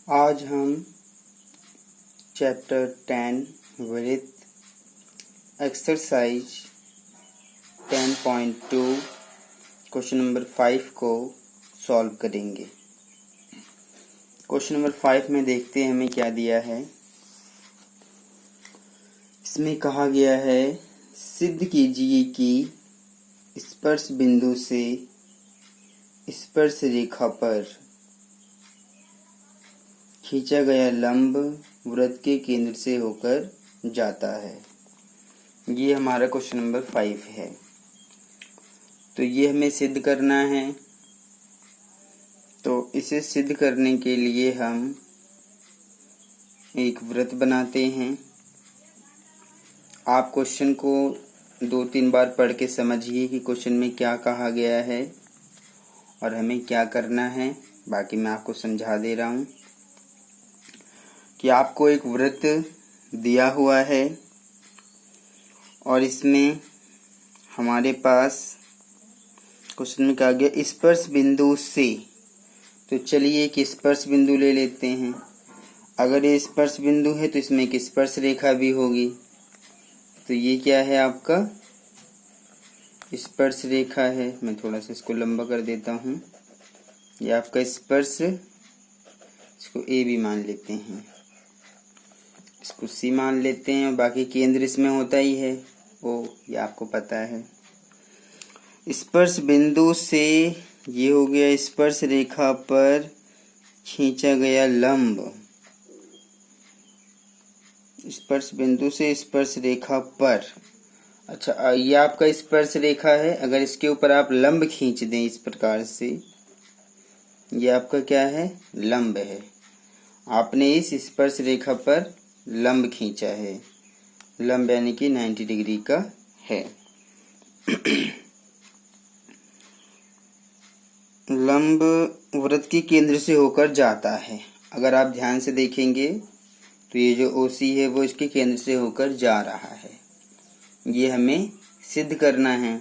आज हम चैप्टर 10 वृत्त एक्सरसाइज 10.2 क्वेश्चन नंबर 5 को सॉल्व करेंगे। क्वेश्चन नंबर 5 में देखते हैं हमें क्या दिया है। इसमें कहा गया है सिद्ध कीजिए कि स्पर्श बिंदु से स्पर्श रेखा पर खींचा गया लंब वृत्त के केंद्र से होकर जाता है। ये हमारा क्वेश्चन नंबर 5 है। तो ये हमें सिद्ध करना है। तो इसे सिद्ध करने के लिए हम एक वृत्त बनाते हैं। आप क्वेश्चन को 2-3 बार पढ़ के समझिए कि क्वेश्चन में क्या कहा गया है और हमें क्या करना है। बाकी मैं आपको समझा दे रहा हूँ कि आपको एक वृत्त दिया हुआ है और इसमें हमारे पास क्वेश्चन में कहा गया स्पर्श बिंदु से। तो चलिए एक स्पर्श बिंदु ले लेते हैं। अगर ये स्पर्श बिंदु है तो इसमें एक स्पर्श रेखा भी होगी। तो ये क्या है, आपका स्पर्श रेखा है। मैं थोड़ा सा इसको लंबा कर देता हूँ। ये आपका स्पर्श, इसको ए भी मान लेते हैं, इसको सी मान लेते हैं और बाकी केंद्र इसमें होता ही है ओ, ये आपको पता है। स्पर्श बिंदु से ये हो गया स्पर्श रेखा पर खींचा गया लंब। स्पर्श बिंदु से स्पर्श रेखा पर, अच्छा ये आपका स्पर्श रेखा है। अगर इसके ऊपर आप लंब खींच दें इस प्रकार से, ये आपका क्या है, लंब है। आपने इस स्पर्श रेखा पर लंब खींचा है। लंब यानी कि 90 डिग्री का है। लंब वृत्त के केंद्र से होकर जाता है। अगर आप ध्यान से देखेंगे तो ये जो ओसी है वो इसके केंद्र से होकर जा रहा है। ये हमें सिद्ध करना है।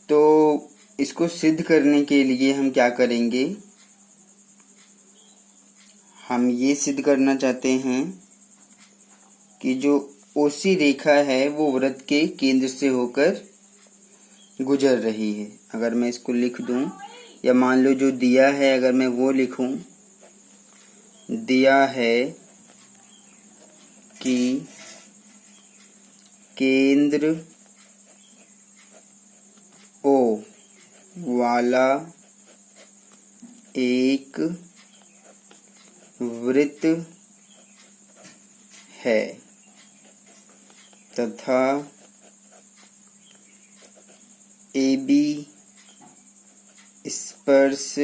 तो इसको सिद्ध करने के लिए हम क्या करेंगे, हम ये सिद्ध करना चाहते हैं कि जो ओसी रेखा है वो वृत्त के केंद्र से होकर गुजर रही है। अगर मैं इसको लिख दूं, या मान लो जो दिया है अगर मैं वो लिखूं, दिया है कि केंद्र ओ वाला एक वृत्त है तथा AB स्पर्श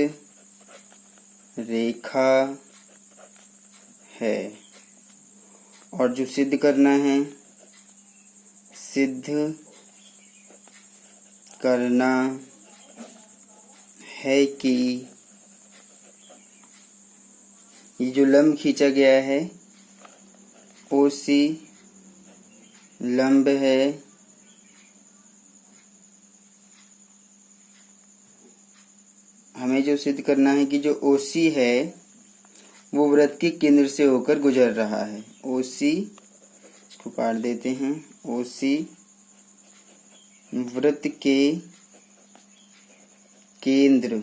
रेखा है। और जो सिद्ध करना है, सिद्ध करना है कि ये जो लंब खींचा गया है ओसी लंब है हमें जो सिद्ध करना है कि जो ओसी है वो वृत्त के केंद्र से होकर गुजर रहा है। ओसी, इसको काट देते हैं, ओसी वृत्त के केंद्र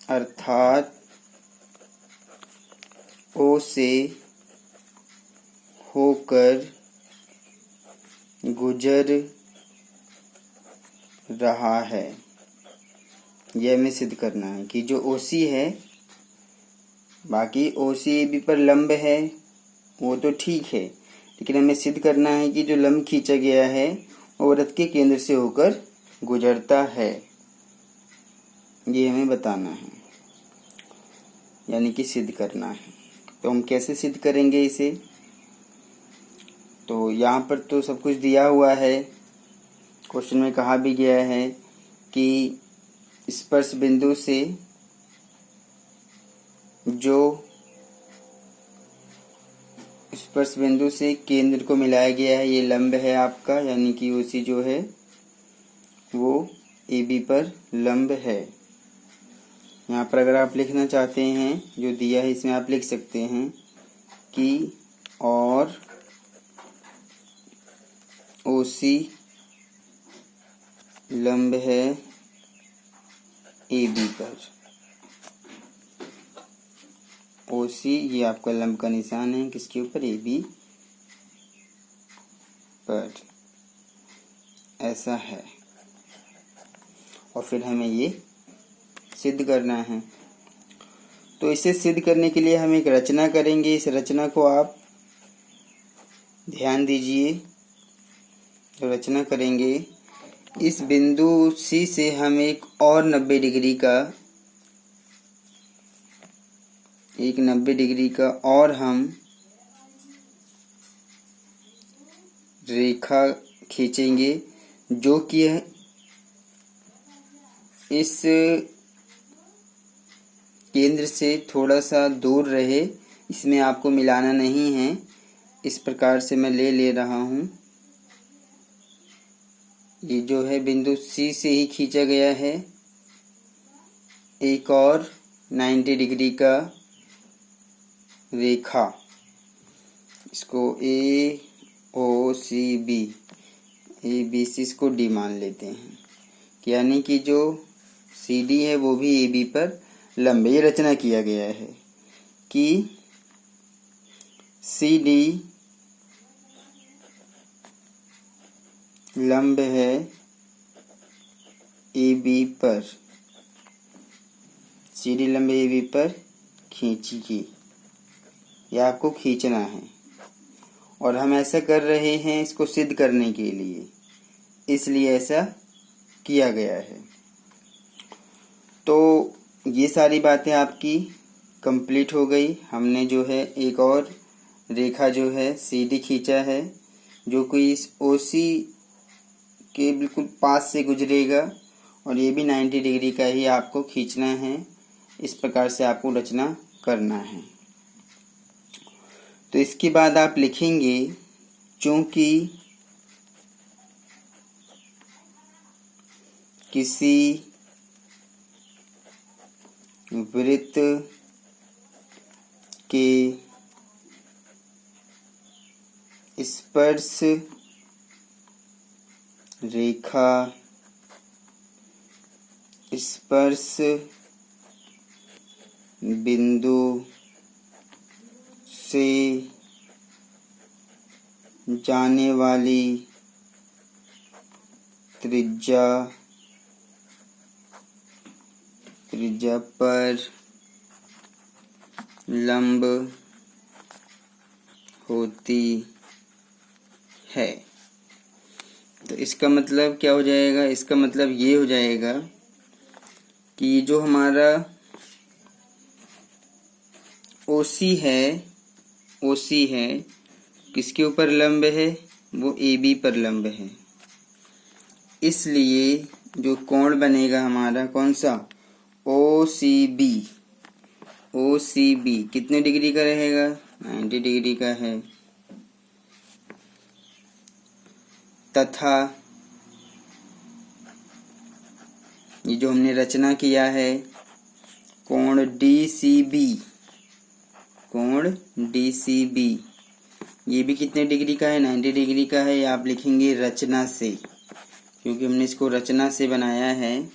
अर्थात ओ से होकर गुजर रहा है। यह हमें सिद्ध करना है कि जो ओसी है, बाकी ओसी एबी पर लंब है वो तो ठीक है, लेकिन हमें सिद्ध करना है कि जो लंब खींचा गया है वो वृत्त के केंद्र से होकर गुजरता है। ये हमें बताना है, यानी कि सिद्ध करना है। तो हम कैसे सिद्ध करेंगे इसे, तो यहाँ पर तो सब कुछ दिया हुआ है। क्वेश्चन में कहा भी गया है कि स्पर्श बिंदु से जो स्पर्श बिंदु से केंद्र को मिलाया गया है, ये लंब है आपका, यानी कि ओसी जो है वो AB पर लंब है। यहाँ पर अगर आप लिखना चाहते हैं जो दिया है इसमें आप लिख सकते हैं कि और ओसी लंब है ए बी पर। ओसी ये आपका लंब का निशान है किसके ऊपर, ए बी पर, ऐसा है। और फिर हमें ये सिद्ध करना है। तो इसे सिद्ध करने के लिए हम एक रचना करेंगे। इस रचना को आप ध्यान दीजिए। तो रचना करेंगे, इस बिंदु सी से हम एक और 90 डिग्री का और हम रेखा खींचेंगे जो कि इस केंद्र से थोड़ा सा दूर रहे। इसमें आपको मिलाना नहीं है। इस प्रकार से मैं ले रहा हूँ। ये जो है बिंदु सी से ही खींचा गया है। एक और 90 डिग्री का रेखा, इसको ए ओ C B, A B C, इसको डी मान लेते हैं। यानी कि जो सी डी है वो भी ए बी पर लंब। ये रचना किया गया है कि सी डी लंब है ए बी पर। सी डी लंब ए बी पर खींचिए। यह आपको खींचना है और हम ऐसा कर रहे हैं इसको सिद्ध करने के लिए, इसलिए ऐसा किया गया है। तो ये सारी बातें आपकी कंप्लीट हो गई। हमने जो है एक और रेखा जो है सी डी खींचा है जो कि इस ओ सी के बिल्कुल पास से गुजरेगा और ये भी 90 डिग्री का ही आपको खींचना है। इस प्रकार से आपको रचना करना है। तो इसके बाद आप लिखेंगे, चूंकि किसी वृत्त के स्पर्श रेखा स्पर्श बिंदु से जाने वाली त्रिज्या पर लंब होती है। तो इसका मतलब क्या हो जाएगा? इसका मतलब ये हो जाएगा कि जो हमारा ओसी है किसके ऊपर लंब है? वो ए बी पर लंब है। इसलिए जो कोण बनेगा हमारा कौन सा? ओ सी बी कितने डिग्री का रहेगा? 90 डिग्री का है। तथा ये जो हमने रचना किया है कोण डी सी बी ये भी कितने डिग्री का है? 90 डिग्री का है। आप लिखेंगे रचना से, क्योंकि हमने इसको रचना से बनाया है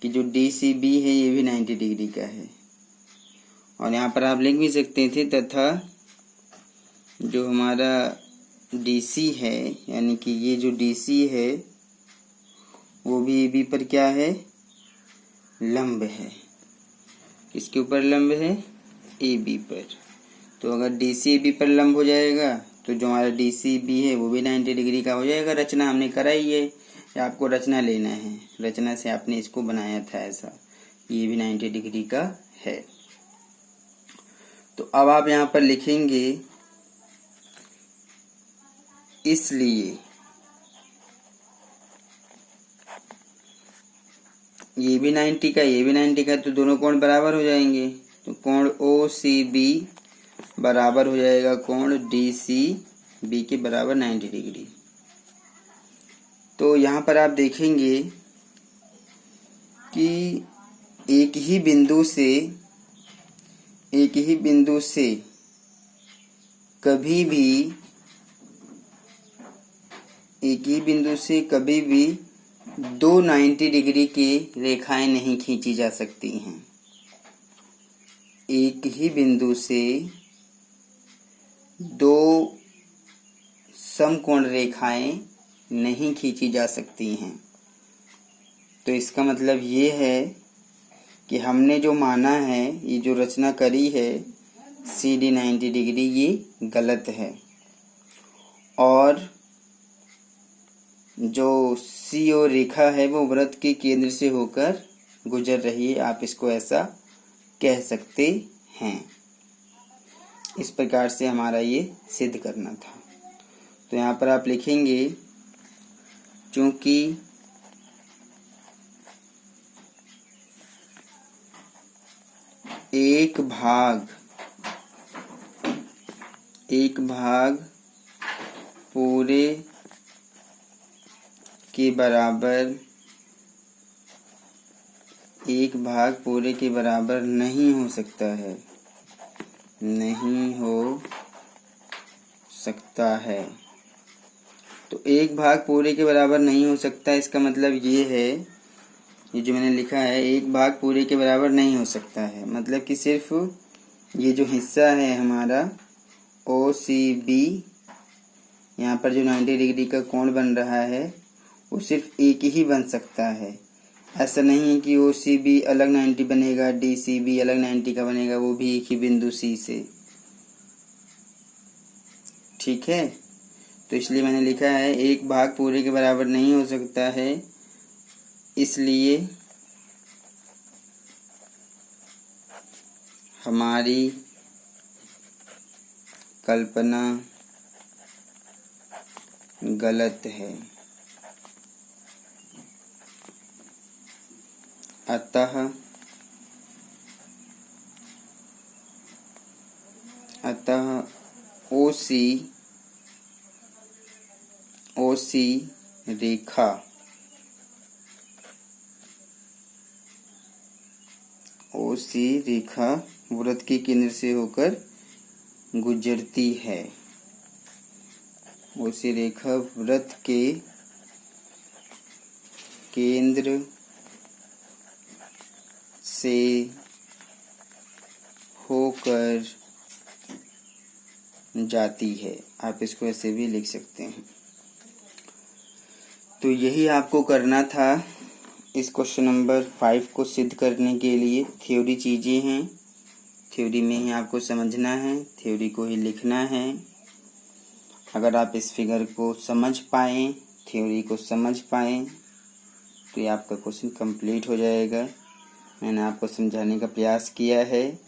कि जो डी सी बी है ये भी 90 डिग्री का है। और यहाँ पर आप लिख भी सकते थे तथा जो हमारा डी सी है, यानी कि ये जो डी सी है वो भी ए बी पर क्या है? लंब है। किसके ऊपर लंब है? ए बी पर। तो अगर डी सी ए बी पर लंब हो जाएगा तो जो हमारा डी सी बी है वो भी 90 डिग्री का हो जाएगा। रचना हमने कराई है, आपको रचना लेना है। रचना से आपने इसको बनाया था ऐसा, ये भी 90 डिग्री का है। तो अब आप यहाँ पर लिखेंगे, इसलिए ये भी 90 का, ये भी 90 का, तो दोनों कोण बराबर हो जाएंगे। तो कोण ओ सी बी बराबर हो जाएगा कोण डी सी बी के बराबर 90 डिग्री। तो यहाँ पर आप देखेंगे कि एक ही बिंदु से कभी भी दो 90 डिग्री की रेखाएं नहीं खींची जा सकती हैं। एक ही बिंदु से दो समकोण रेखाएं नहीं खींची जा सकती हैं। तो इसका मतलब ये है कि हमने जो माना है, ये जो रचना करी है CD 90 डिग्री, ये गलत है। और जो CO रेखा है वो वृत्त के केंद्र से होकर गुजर रही है, आप इसको ऐसा कह सकते हैं। इस प्रकार से हमारा ये सिद्ध करना था। तो यहाँ पर आप लिखेंगे, चूंकि एक भाग पूरे के बराबर नहीं हो सकता है। तो एक भाग पूरे के बराबर नहीं हो सकता, इसका मतलब ये है, ये जो मैंने लिखा है, एक भाग पूरे के बराबर नहीं हो सकता है, मतलब कि सिर्फ ये जो हिस्सा है हमारा OCB, यहाँ पर जो 90 डिग्री का कोण बन रहा है वो सिर्फ एक ही बन सकता है। ऐसा नहीं है कि OCB अलग 90 बनेगा, DCB अलग 90 का बनेगा, वो भी एक ही बिंदु C से। ठीक है, तो इसलिए मैंने लिखा है एक भाग पूरे के बराबर नहीं हो सकता है, इसलिए हमारी कल्पना गलत है। अतः OC रेखा वृत्त के केंद्र से होकर गुजरती है। OC रेखा वृत्त के केंद्र से होकर जाती है। आप इसको ऐसे भी लिख सकते हैं। तो यही आपको करना था इस क्वेश्चन नंबर 5 को सिद्ध करने के लिए। थ्योरी चीज़ें हैं, थ्योरी में ही आपको समझना है, थ्योरी को ही लिखना है। अगर आप इस फिगर को समझ पाएँ, थ्योरी को समझ पाएँ, तो ये आपका क्वेश्चन कंप्लीट हो जाएगा। मैंने आपको समझाने का प्रयास किया है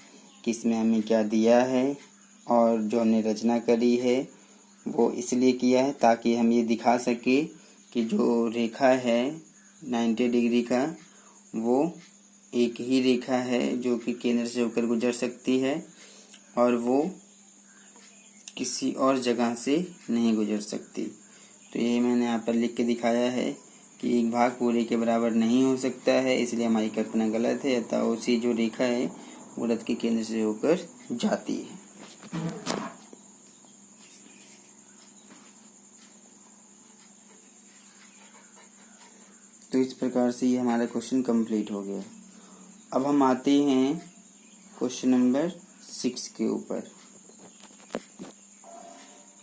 कि इसमें हमें क्या दिया है, और जो हमने रचना करी है वो इसलिए किया है ताकि हम ये दिखा सके कि जो रेखा है 90 डिग्री का, वो एक ही रेखा है जो कि केंद्र से होकर गुजर सकती है, और वो किसी और जगह से नहीं गुजर सकती। तो ये मैंने यहाँ पर लिख के दिखाया है कि एक भाग पूरे के बराबर नहीं हो सकता है, इसलिए हमारी कल्पना गलत है। अतः OC जो रेखा है वो वृत्त के केंद्र से होकर जाती है। तो इस प्रकार से ये हमारा क्वेश्चन कंप्लीट हो गया। अब हम आते हैं क्वेश्चन नंबर 6 के ऊपर।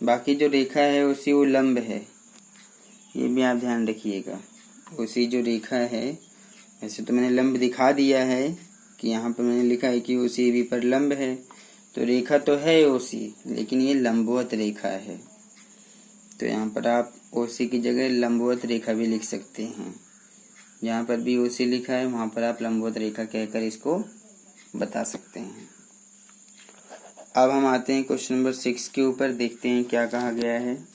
बाकी जो रेखा है उसी वो लंब है, ये भी आप ध्यान रखिएगा। उसी जो रेखा है, वैसे तो मैंने लंब दिखा दिया है कि यहाँ पर मैंने लिखा है कि OCB पर लंब है, तो रेखा तो है OC, लेकिन ये लंबवत रेखा है। तो यहाँ पर आप OC की जगह लंबवत रेखा भी लिख सकते हैं। जहाँ पर भी OC लिखा है वहाँ पर आप लंबवत रेखा कहकर इसको बता सकते हैं। अब हम आते हैं क्वेश्चन नंबर 6 के ऊपर, देखते हैं क्या कहा गया है।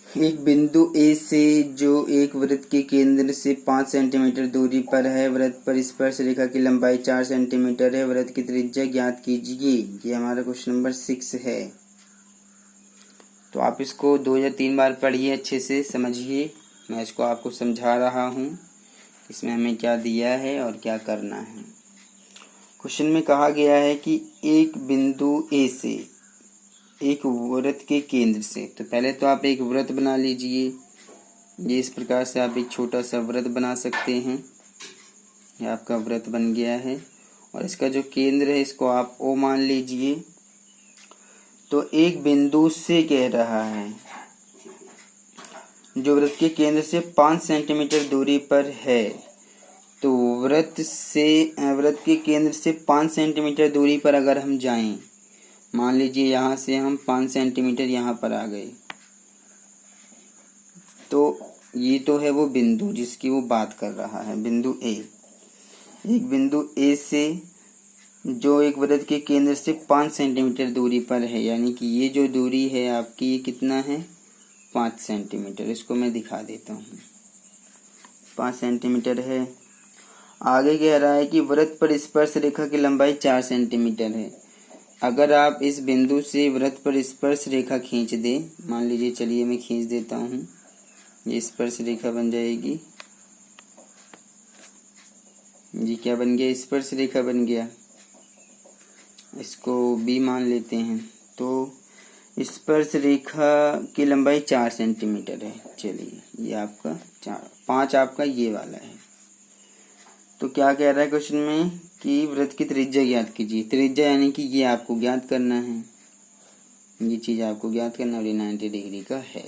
एक बिंदु A से जो एक वृत्त के केंद्र से 5 सेंटीमीटर दूरी पर है, वृत्त पर स्पर्श रेखा की लंबाई 4 सेंटीमीटर है, वृत्त की त्रिज्या ज्ञात कीजिए। ये हमारा क्वेश्चन नंबर 6 है। तो आप इसको 2 या 3 बार पढ़िए, अच्छे से समझिए। मैं इसको आपको समझा रहा हूँ इसमें हमें क्या दिया है और क्या करना है। क्वेश्चन में कहा गया है कि एक बिंदु ए से एक वृत्त के केंद्र से, तो पहले तो आप एक वृत्त बना लीजिए। ये इस प्रकार से आप एक छोटा सा वृत्त बना सकते हैं। ये आपका वृत्त बन गया है और इसका जो केंद्र है इसको आप O मान लीजिए। तो एक बिंदु से कह रहा है जो वृत्त के केंद्र से 5 सेंटीमीटर दूरी पर है। तो वृत्त के केंद्र से 5 सेंटीमीटर दूरी पर अगर हम जाएं, मान लीजिए यहाँ से हम 5 सेंटीमीटर यहाँ पर आ गए, तो ये तो है वो बिंदु जिसकी वो बात कर रहा है, बिंदु ए। एक बिंदु ए से जो एक वृत्त के केंद्र से 5 सेंटीमीटर दूरी पर है, यानी कि ये जो दूरी है आपकी, ये कितना है, 5 सेंटीमीटर। इसको मैं दिखा देता हूँ, 5 सेंटीमीटर है। आगे कह रहा है कि वृत्त पर स्पर्श रेखा की लंबाई 4 सेंटीमीटर है। अगर आप इस बिंदु से वृत्त पर स्पर्श रेखा खींच दें, मान लीजिए, चलिए मैं खींच देता हूँ, ये स्पर्श रेखा बन जाएगी। जी क्या बन गया, स्पर्श रेखा बन गया। इसको B मान लेते हैं। तो स्पर्श रेखा की लंबाई 4 सेंटीमीटर है। चलिए ये आपका 5 आपका ये वाला है। तो क्या कह रहा है क्वेश्चन में कि वृत्त की त्रिज्या ज्ञात कीजिए। त्रिज्या यानी कि ये आपको ज्ञात करना है, ये चीज़ आपको ज्ञात करना, और ये 90 डिग्री का है।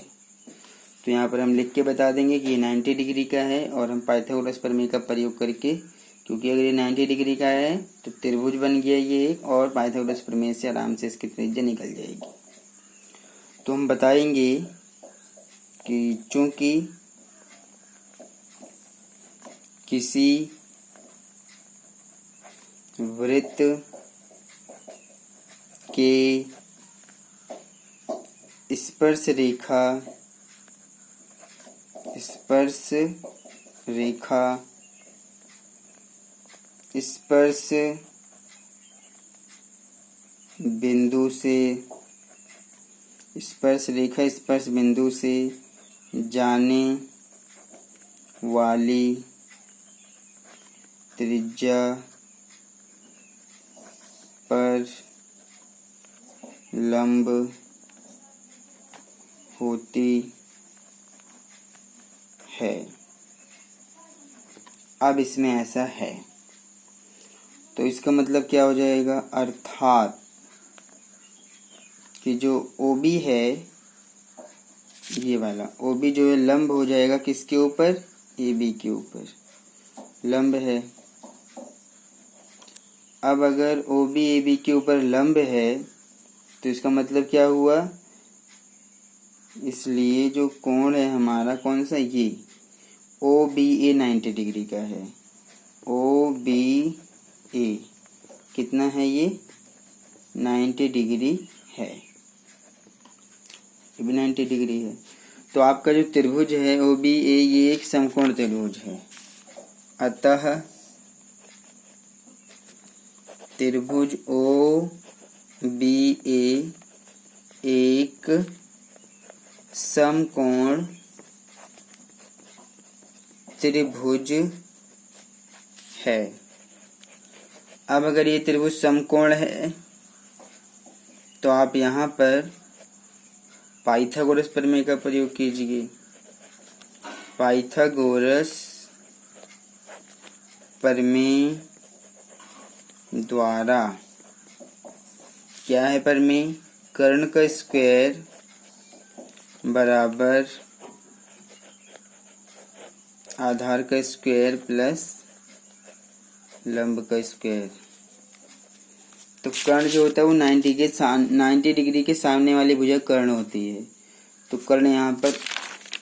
तो यहाँ पर हम लिख के बता देंगे कि ये 90 डिग्री का है, और हम पाइथागोरस प्रमेय का प्रयोग करके, क्योंकि अगर ये 90 डिग्री का है तो त्रिभुज बन गया ये एक, और पाइथागोरस प्रमेय से आराम से इसकी त्रिज्या निकल जाएगी। तो हम बताएंगे कि चूंकि किसी वृत्त के स्पर्श बिंदु से जाने वाली त्रिज्या पर लंब होती है। अब इसमें ऐसा है, तो इसका मतलब क्या हो जाएगा, अर्थात कि जो OB है, ये वाला OB जो है लंब हो जाएगा किसके ऊपर, AB के ऊपर लंब है। अब अगर OB AB के ऊपर लंब है तो इसका मतलब क्या हुआ, इसलिए जो कोण है हमारा कौन सा, ये OBA 90 डिग्री का है। OBA कितना है, ये 90 डिग्री है, ये भी 90 डिग्री है। तो आपका जो त्रिभुज है OBA, ये एक समकोण त्रिभुज है। अतः त्रिभुज OBA एक समकोण त्रिभुज है। अब अगर ये त्रिभुज समकोण है तो आप यहाँ पर पाइथागोरस प्रमेय का प्रयोग कीजिए। पाइथागोरस प्रमेय द्वारा, क्या है प्रमेय, कर्ण का स्क्वायर बराबर आधार का स्क्वायर प्लस लंब का स्क्वायर। तो कर्ण जो होता है वो 90 डिग्री के सामने वाली भुजा कर्ण होती है। तो कर्ण यहाँ पर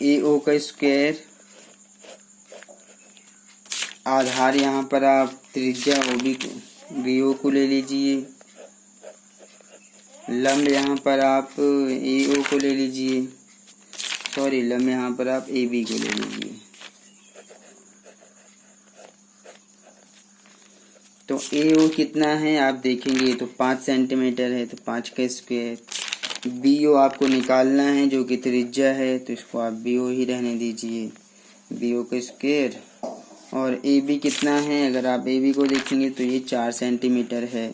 AO का स्क्वायर, आधार यहाँ पर आप त्रिज्या BO को ले लीजिए, लंब यहाँ पर आप AO को ले लीजिए, लंब यहाँ पर आप AB को ले लीजिए। तो AO कितना है आप देखेंगे, तो 5 सेंटीमीटर है, तो 5 का स्क्वायर। BO आपको निकालना है जो कि त्रिज्या है, तो इसको आप BO ही रहने दीजिए, BO का स्क्वायर और ए बी कितना है, अगर आप ए बी को देखेंगे तो ये 4 सेंटीमीटर है।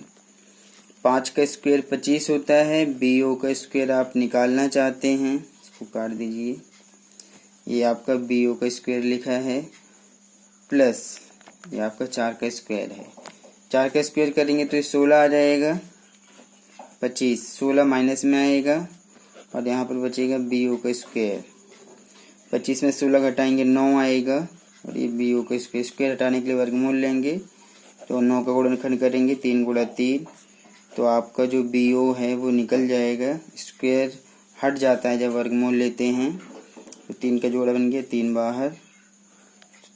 5 का स्क्वायर 25 होता है। बी ओ का स्क्वायर आप निकालना चाहते हैं, इसको काट दीजिए, ये आपका बी ओ का स्क्वायर लिखा है, प्लस ये आपका 4 का स्क्वायर है। 4 का स्क्वायर करेंगे तो ये 16 आ जाएगा। 25 16 माइनस में आएगा और यहाँ पर बचेगा बी ओ का स्क्वायर। 25 में 16 घटाएंगे 9 आएगा और ये बी ओ का स्क्वायर हटाने के लिए वर्गमूल लेंगे तो 9 का गुणनखंड करेंगे 3 गुणा 3, तो आपका जो बी ओ है वो निकल जाएगा। स्क्वायर हट जाता है जब वर्गमूल लेते हैं, तो 3 का जोड़ा बन गया, 3 बाहर,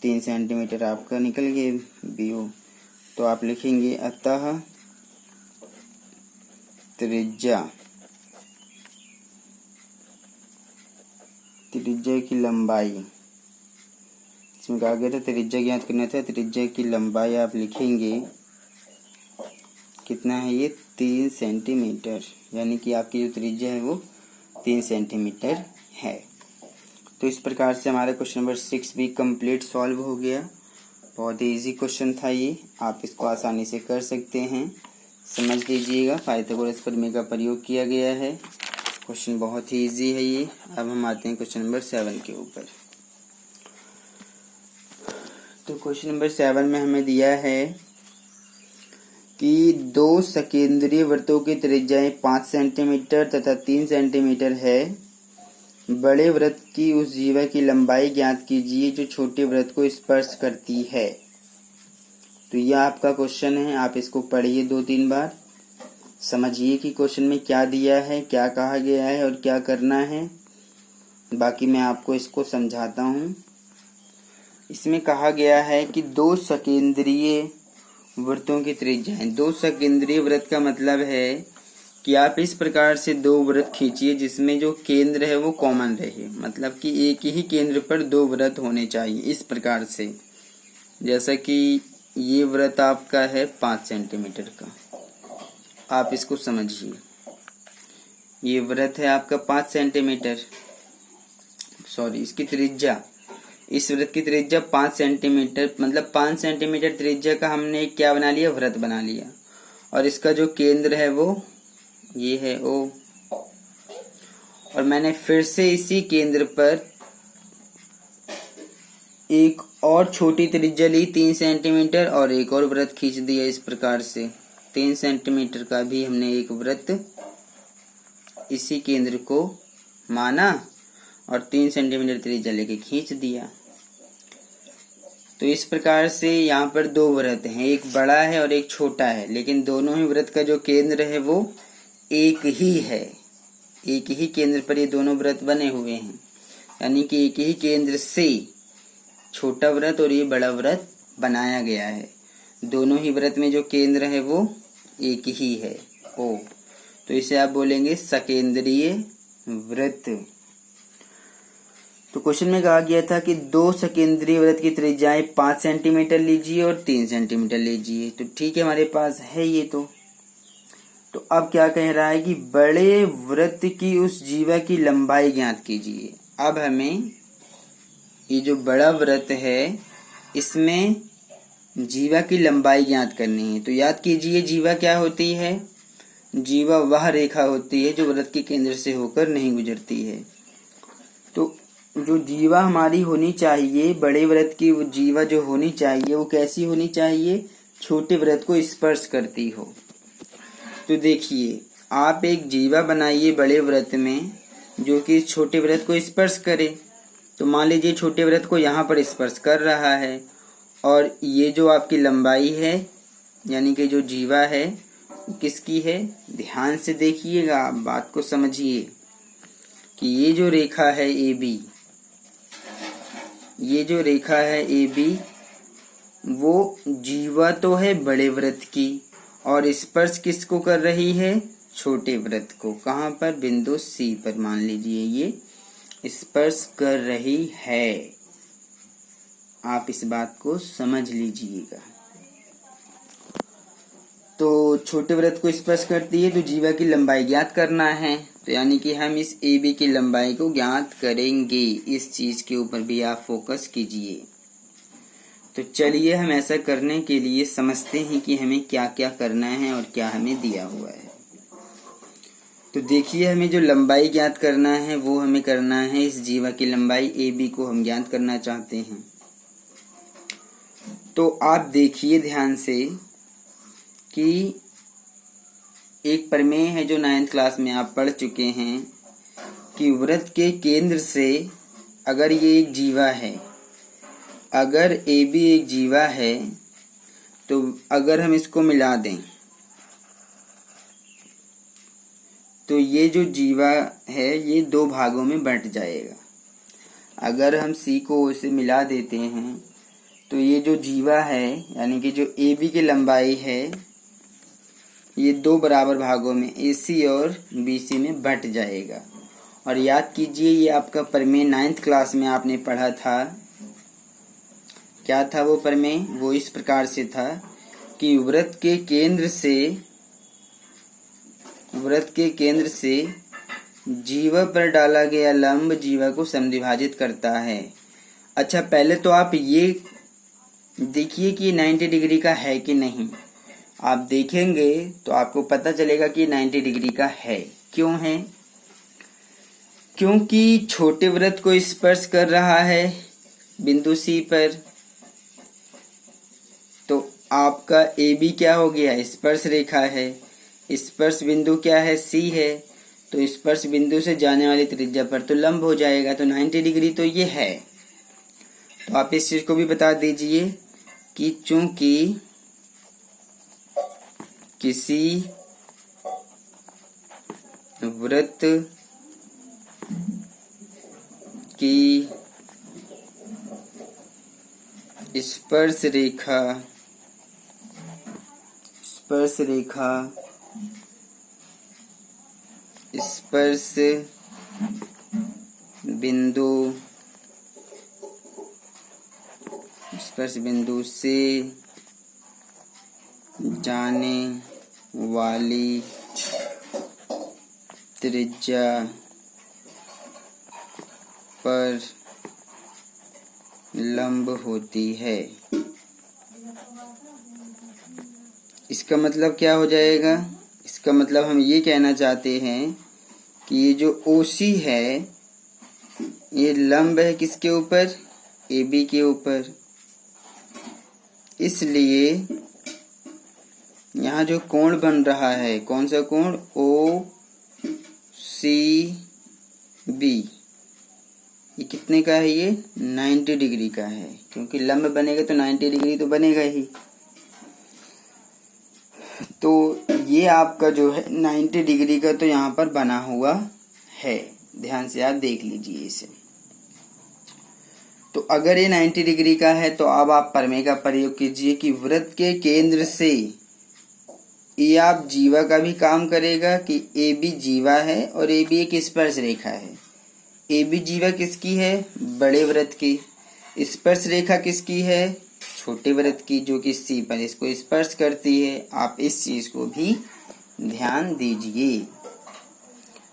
3 सेंटीमीटर आपका निकल गया बी ओ। तो आप लिखेंगे अतः त्रिज्या की लंबाई, इसमें कहा गया था त्रिज्या ज्ञात करना था, त्रिज्या की लंबाई आप लिखेंगे कितना है, ये 3 सेंटीमीटर, यानी कि आपकी जो त्रिज्या है वो 3 सेंटीमीटर है। तो इस प्रकार से हमारा क्वेश्चन नंबर 6 भी कंप्लीट सॉल्व हो गया। बहुत ही इजी क्वेश्चन था ये, आप इसको आसानी से कर सकते हैं, समझ लीजिएगा। पाइथागोरस प्रमेय का प्रयोग किया गया है। क्वेश्चन बहुत ही इजी है ये। अब हम आते हैं क्वेश्चन नंबर 7 के ऊपर। तो क्वेश्चन नंबर 7 में हमें दिया है कि 2 सकेंद्रीय वृत्तों की त्रिज्याएं 5 सेंटीमीटर तथा 3 सेंटीमीटर है। बड़े वृत्त की उस जीवा की लंबाई ज्ञात कीजिए जो छोटे वृत्त को स्पर्श करती है। तो यह आपका क्वेश्चन है, आप इसको पढ़िए 2-3 बार, समझिए कि क्वेश्चन में क्या दिया है, क्या कहा गया है और क्या करना है। बाकी मैं आपको इसको समझाता हूँ। इसमें कहा गया है कि 2 सकेंद्रीय वृत्तों की त्रिज्याएं, 2 सकेंद्रीय वृत्त का मतलब है कि आप इस प्रकार से 2 वृत्त खींचिए जिसमें जो केंद्र है वो कॉमन रहे, मतलब कि एक ही केंद्र पर 2 वृत्त होने चाहिए। इस प्रकार से जैसा कि ये वृत्त आपका है 5 सेंटीमीटर का, आप इसको समझिए, ये वृत्त है आपका 5 सेंटीमीटर, सॉरी इसकी त्रिज्या, इस वृत्त की त्रिज्या 5 सेंटीमीटर, मतलब 5 सेंटीमीटर त्रिज्या का हमने क्या बना लिया, वृत्त बना लिया। और इसका जो केंद्र है वो ये है ओ, और मैंने फिर से इसी केंद्र पर एक और छोटी त्रिज्या ली 3 सेंटीमीटर और एक और वृत्त खींच दिया। इस प्रकार से 3 सेंटीमीटर का भी हमने एक वृत्त इसी केंद्र को माना और 3 सेंटीमीटर त्रिज्या लेके खींच दिया। तो इस प्रकार से यहाँ पर 2 वृत्त हैं, एक बड़ा है और एक छोटा है, लेकिन दोनों ही वृत्त का जो केंद्र है वो एक ही है। एक ही केंद्र पर ये दोनों वृत्त बने हुए हैं, यानी कि एक ही केंद्र से छोटा वृत्त और ये बड़ा वृत्त बनाया गया है। दोनों ही वृत्त में जो केंद्र है वो एक ही है, ओ। तो इसे आप बोलेंगे सकेंद्रीय वृत्त। तो क्वेश्चन में कहा गया था कि 2 सकेंद्रीय वृत्त की त्रिज्याएं 5 सेंटीमीटर लीजिए और 3 सेंटीमीटर लीजिए। तो ठीक है, हमारे पास है ये। तो अब क्या कह रहा है कि बड़े वृत्त की उस जीवा की लंबाई ज्ञात कीजिए। अब हमें ये जो बड़ा वृत्त है इसमें जीवा की लंबाई ज्ञात करनी है। तो याद कीजिए जीवा क्या होती है, जीवा वह रेखा होती है जो वृत्त के केंद्र से होकर नहीं गुजरती है। तो जो जीवा हमारी होनी चाहिए, बड़े वृत्त की वो जीवा जो होनी चाहिए वो कैसी होनी चाहिए, छोटे वृत्त को स्पर्श करती हो। तो देखिए, आप एक जीवा बनाइए बड़े वृत्त में जो कि छोटे वृत्त को स्पर्श करे। तो मान लीजिए छोटे वृत्त को यहाँ पर स्पर्श कर रहा है और ये जो आपकी लंबाई है यानी कि जो जीवा है किसकी है, ध्यान से देखिएगा, आप बात को समझिए कि ये जो रेखा है ए बी, ये जो रेखा है ए बी वो जीवा तो है बड़े वृत्त की और स्पर्श किसको कर रही है, छोटे वृत्त को। कहाँ पर, बिंदु सी पर मान लीजिए ये स्पर्श कर रही है। आप इस बात को समझ लीजिएगा। तो छोटे वृत्त को स्पर्श करती है तो जीवा की लंबाई ज्ञात करना है। तो यानी कि हम इस ए बी की लंबाई को ज्ञात करेंगे। इस चीज के ऊपर भी आप फोकस कीजिए। तो चलिए हम ऐसा करने के लिए समझते हैं कि हमें क्या क्या करना है और क्या हमें दिया हुआ है। तो देखिए, हमें जो लंबाई ज्ञात करना है वो हमें करना है इस जीवा की लंबाई AB को हम ज्ञात करना चाहते हैं। तो आप देखिए ध्यान से कि एक प्रमेय है जो 9th क्लास में आप पढ़ चुके हैं कि वृत्त के केंद्र से अगर ये एक जीवा है, अगर AB एक जीवा है, तो अगर हम इसको मिला दें तो ये जो जीवा है ये 2 भागों में बंट जाएगा। अगर हम C को O से मिला देते हैं तो ये जो जीवा है यानी कि जो AB की लंबाई है ये 2 बराबर भागों में AC और BC में बंट जाएगा। और याद कीजिए, ये आपका प्रमेय 9th क्लास में आपने पढ़ा था। क्या था वो प्रमेय? वो इस प्रकार से था कि वृत्त के केंद्र से जीवा पर डाला गया लंब जीवा को समद्विभाजित करता है। अच्छा, पहले तो आप ये देखिए कि 90 डिग्री का है कि नहीं। आप देखेंगे तो आपको पता चलेगा कि 90 डिग्री का है। क्यों है? क्योंकि छोटे वृत्त को स्पर्श कर रहा है बिंदु C पर। तो आपका AB क्या हो गया? स्पर्श रेखा है। स्पर्श बिंदु क्या है? C है। तो स्पर्श बिंदु से जाने वाली त्रिज्या पर तो लंब हो जाएगा। तो 90 डिग्री तो ये है। तो आप इस चीज को भी बता दीजिए कि चूंकि किसी वृत्त की स्पर्श रेखा स्पर्श बिंदु से जाने वाली त्रिज्या पर लंब होती है। इसका मतलब क्या हो जाएगा? इसका मतलब हम ये कहना चाहते हैं कि ये जो OC है ये लंब है किसके ऊपर? AB के ऊपर। इसलिए यहाँ जो कोण बन रहा है, कौन सा कोण? OCB, ये कितने का है? ये 90 डिग्री का है। क्योंकि लंब बनेगा तो 90 डिग्री तो बनेगा ही। तो ये आपका जो है 90 डिग्री का तो यहाँ पर बना हुआ है। ध्यान से आप देख लीजिए इसे। तो अगर ये 90 डिग्री का है तो अब आप प्रमेय का प्रयोग कीजिए कि वृत्त के केंद्र से ये आप जीवा का भी काम करेगा कि AB जीवा है और AB एक स्पर्श रेखा है। AB जीवा किसकी है? बड़े वृत्त की। स्पर्श रेखा किसकी है? छोटे वृत्त की, जो कि C पर इसको स्पर्श करती है। आप इस चीज को भी ध्यान दीजिए,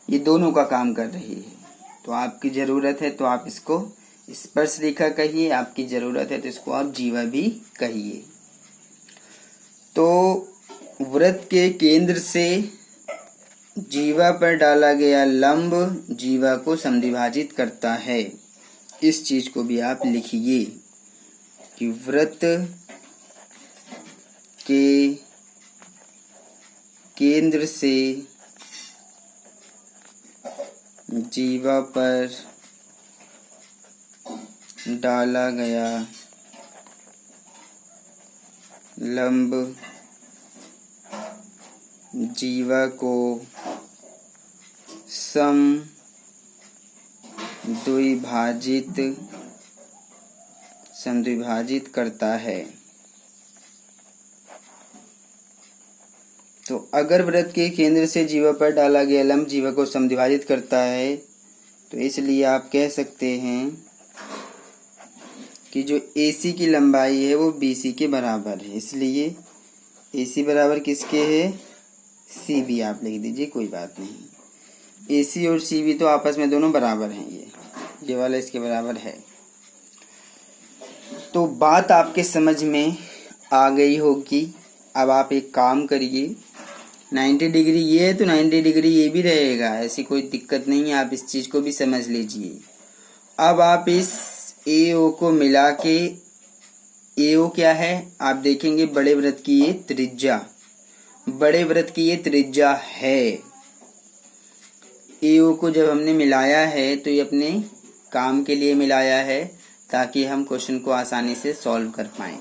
ये दोनों का काम कर रही है। तो आपकी जरूरत है तो आप इसको स्पर्श रेखा कहिए, आपकी जरूरत है तो इसको आप जीवा भी कहिए। तो वृत्त के केंद्र से जीवा पर डाला गया लंब जीवा को समद्विभाजित करता है। इस चीज को भी आप लिखिए कि वृत्त के केंद्र से जीवा पर डाला गया लंब जीवा को समद्विभाजित करता है। तो अगर वृत्त के केंद्र से जीवा पर डाला गया लंब जीवा को समद्विभाजित करता है तो इसलिए आप कह सकते हैं कि जो AC की लंबाई है वो BC के बराबर है। इसलिए AC बराबर किसके है? CB आप लिख दीजिए, कोई बात नहीं। AC और CB तो आपस में दोनों बराबर हैं। ये वाला इसके बराबर है। तो बात आपके समझ में आ गई होगी। अब आप एक काम करिए, 90 डिग्री ये है तो 90 डिग्री ये भी रहेगा, ऐसी कोई दिक्कत नहीं है, आप इस चीज़ को भी समझ लीजिए। अब आप इस ए ओ को मिला के, ए ओ क्या है आप देखेंगे, बड़े वृत्त की ये त्रिज्या, बड़े वृत्त की ये त्रिज्या है। ए ओ को जब हमने मिलाया है तो ये अपने काम के लिए मिलाया है, ताकि हम क्वेश्चन को आसानी से सॉल्व कर पाएं।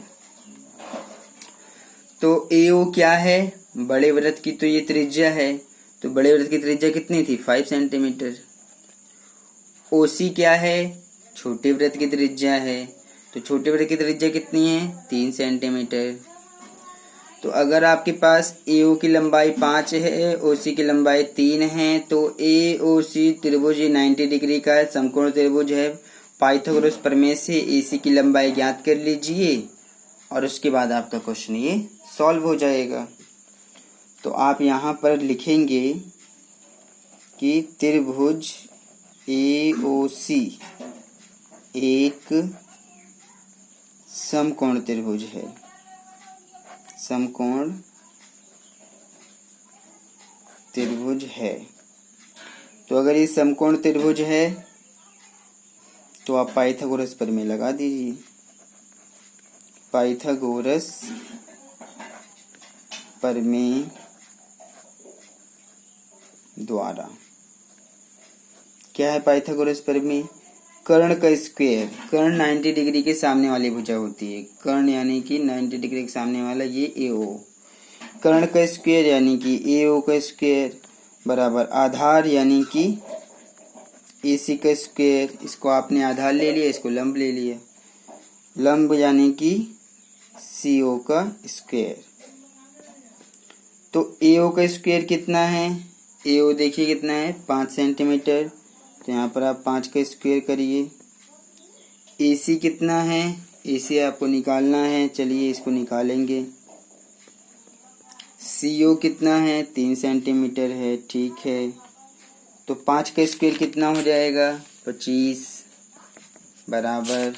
तो ए ओ क्या है, बड़े वृत्त की तो ये त्रिज्या है, तो बड़े वृत्त की त्रिज्या कितनी थी 5 सेंटीमीटर। ओ सी क्या है, छोटे वृत्त की त्रिज्या है, तो छोटे वृत्त की त्रिज्या कितनी है 3 सेंटीमीटर। तो अगर आपके पास ए ओ की लंबाई 5 है, ओ सी की लंबाई 3 है, तो ए ओ सी त्रिभुज 90 डिग्री का समकोण त्रिभुज है। पाइथागोरस प्रमेय से ए सी की लंबाई ज्ञात कर लीजिए और उसके बाद आपका क्वेश्चन ये सॉल्व हो जाएगा। तो आप यहाँ पर लिखेंगे कि त्रिभुज ए ओ सी एक समकोण त्रिभुज है, समकोण त्रिभुज है। तो अगर ये समकोण त्रिभुज है तो आप पाइथागोरस प्रमेय लगा दीजिए। पाइथागोरस प्रमेय द्वारा क्या है पाइथागोरस प्रमेय, कर्ण का स्क्वायर, कर्ण 90 डिग्री के सामने वाली भुजा होती है, कर्ण यानी कि 90 डिग्री के सामने वाला ये ए ओ, कर्ण का स्क्वायर यानी कि ए ओ का स्क्वायर बराबर आधार यानी कि ए सी का स्क्वायर, इसको आपने आधार ले लिया, इसको लंब ले लिया, लंब यानी कि सी ओ का स्क्वायर। तो ए ओ का स्क्वायर कितना है, ए ओ देखिए कितना है 5 सेंटीमीटर, तो यहाँ पर आप 5 का स्क्वायर करिए। ए सी कितना है, ए सी आपको निकालना है, चलिए इसको निकालेंगे। सी ओ कितना है 3 सेंटीमीटर है, ठीक है। तो 5 का स्क्वायर कितना हो जाएगा 25 बराबर,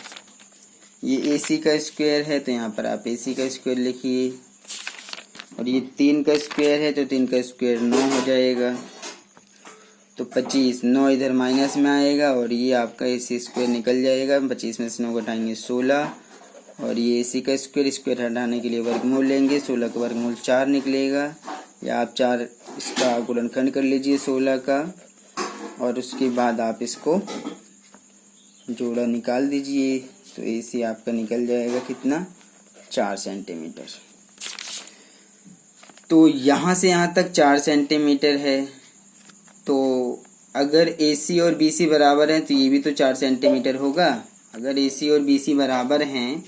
ये ए सी का स्क्वायर है तो यहाँ पर आप ए सी का स्क्वायर लिखिए, और ये 3 का स्क्वायर है तो 3 का स्क्वायर 9 हो जाएगा। तो 25, 9 इधर माइनस में आएगा और ये आपका ए सी स्क्वायर निकल जाएगा, 25 में से 9 घटाएंगे 16, और ये ए सी का स्क्वायर हटाने के लिए वर्गमूल लेंगे, 16 का वर्गमूल 4 निकलेगा, या आप 4 इसका गुणनखंड कर लीजिए 16 का, और उसके बाद आप इसको जोड़ा निकाल दीजिए, तो ए सी आपका निकल जाएगा कितना 4 सेंटीमीटर। तो यहाँ से यहाँ तक 4 सेंटीमीटर है, तो अगर ए सी और बी सी बराबर हैं तो ये भी तो 4 सेंटीमीटर होगा। अगर ए सी और बी सी बराबर हैं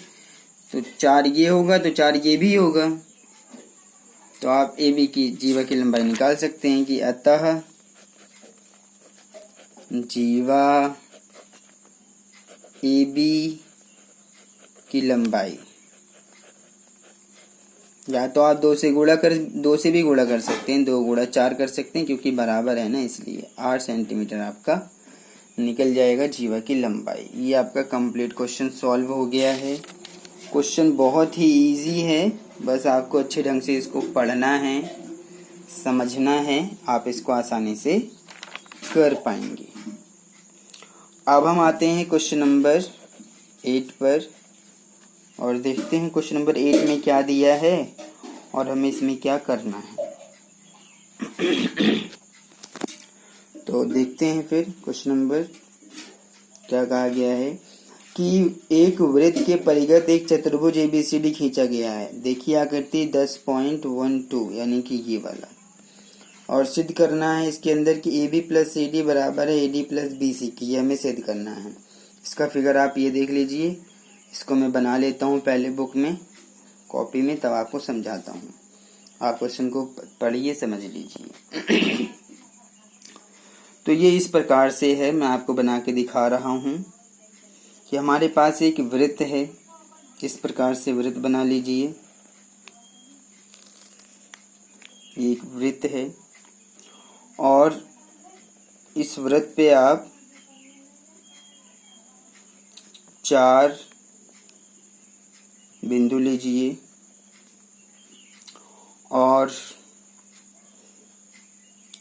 तो 4 ये होगा तो 4 ये भी होगा। तो आप ए बी की जीवा की लंबाई निकाल सकते हैं कि अतः जीवा ए बी की लंबाई, या तो आप 2 से भी गुणा कर सकते हैं, 2 गुणा 4 कर सकते हैं, क्योंकि बराबर है ना, इसलिए 8 सेंटीमीटर आपका निकल जाएगा जीवा की लंबाई। ये आपका कंप्लीट क्वेश्चन सॉल्व हो गया है। क्वेश्चन बहुत ही इजी है, बस आपको अच्छे ढंग से इसको पढ़ना है, समझना है, आप इसको आसानी से कर पाएंगे। अब हम आते हैं क्वेश्चन नंबर 8 पर और देखते हैं क्वेश्चन नंबर 8 में क्या दिया है और हमें इसमें क्या करना है। तो देखते हैं फिर क्वेश्चन नंबर क्या कहा गया है कि एक वृत्त के परिगत एक चतुर्भुज एबीसीडी खींचा गया है। देखिए आकृति 10.12 यानी कि ये वाला, और सिद्ध करना है इसके अंदर कि A B plus C D बराबर है A D plus B C की, ये हमें सिद्ध करना है। इसका फिगर आप ये देख लीजिए, इसको मैं बना लेता हूँ पहले बुक में कॉपी में, तब आपको समझाता हूँ, आप क्वेश्चन को पढ़िए समझ लीजिए। तो ये इस प्रकार से है, मैं आपको बना के दिखा रहा हूँ कि हमारे पास एक वृत्त है, इस प्रकार से वृत्त बना लीजिए। ये एक वृत्त है और इस वृत्त पे आप 4 बिंदु लीजिए और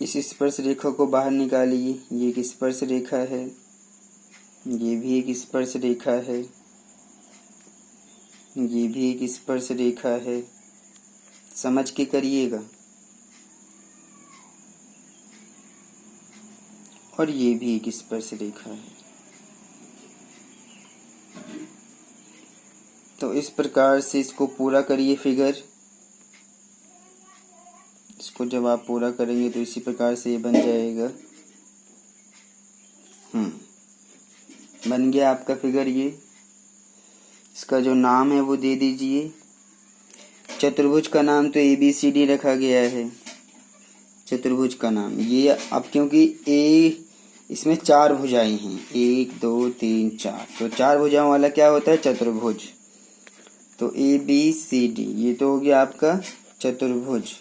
इस स्पर्श रेखा को बाहर निकालिए। ये एक स्पर्श रेखा है, ये भी एक स्पर्श रेखा है, ये भी एक स्पर्श रेखा है। समझ के करिएगा। और ये भी एक स्पर्श रेखा है। तो इस प्रकार से इसको पूरा करिए फिगर। इसको जब आप पूरा करेंगे तो इसी प्रकार से ये बन जाएगा। बन गया आपका फिगर। ये इसका जो नाम है वो दे दीजिए। चतुर्भुज का नाम तो ABCD रखा गया है, चतुर्भुज का नाम। ये अब क्योंकि इसमें 4 भुजाएं हैं, 1 2 3 4, तो 4 भुजाओं वाला क्या होता है? चतुर्भुज। तो ABCD ये तो हो गया आपका चतुर्भुज।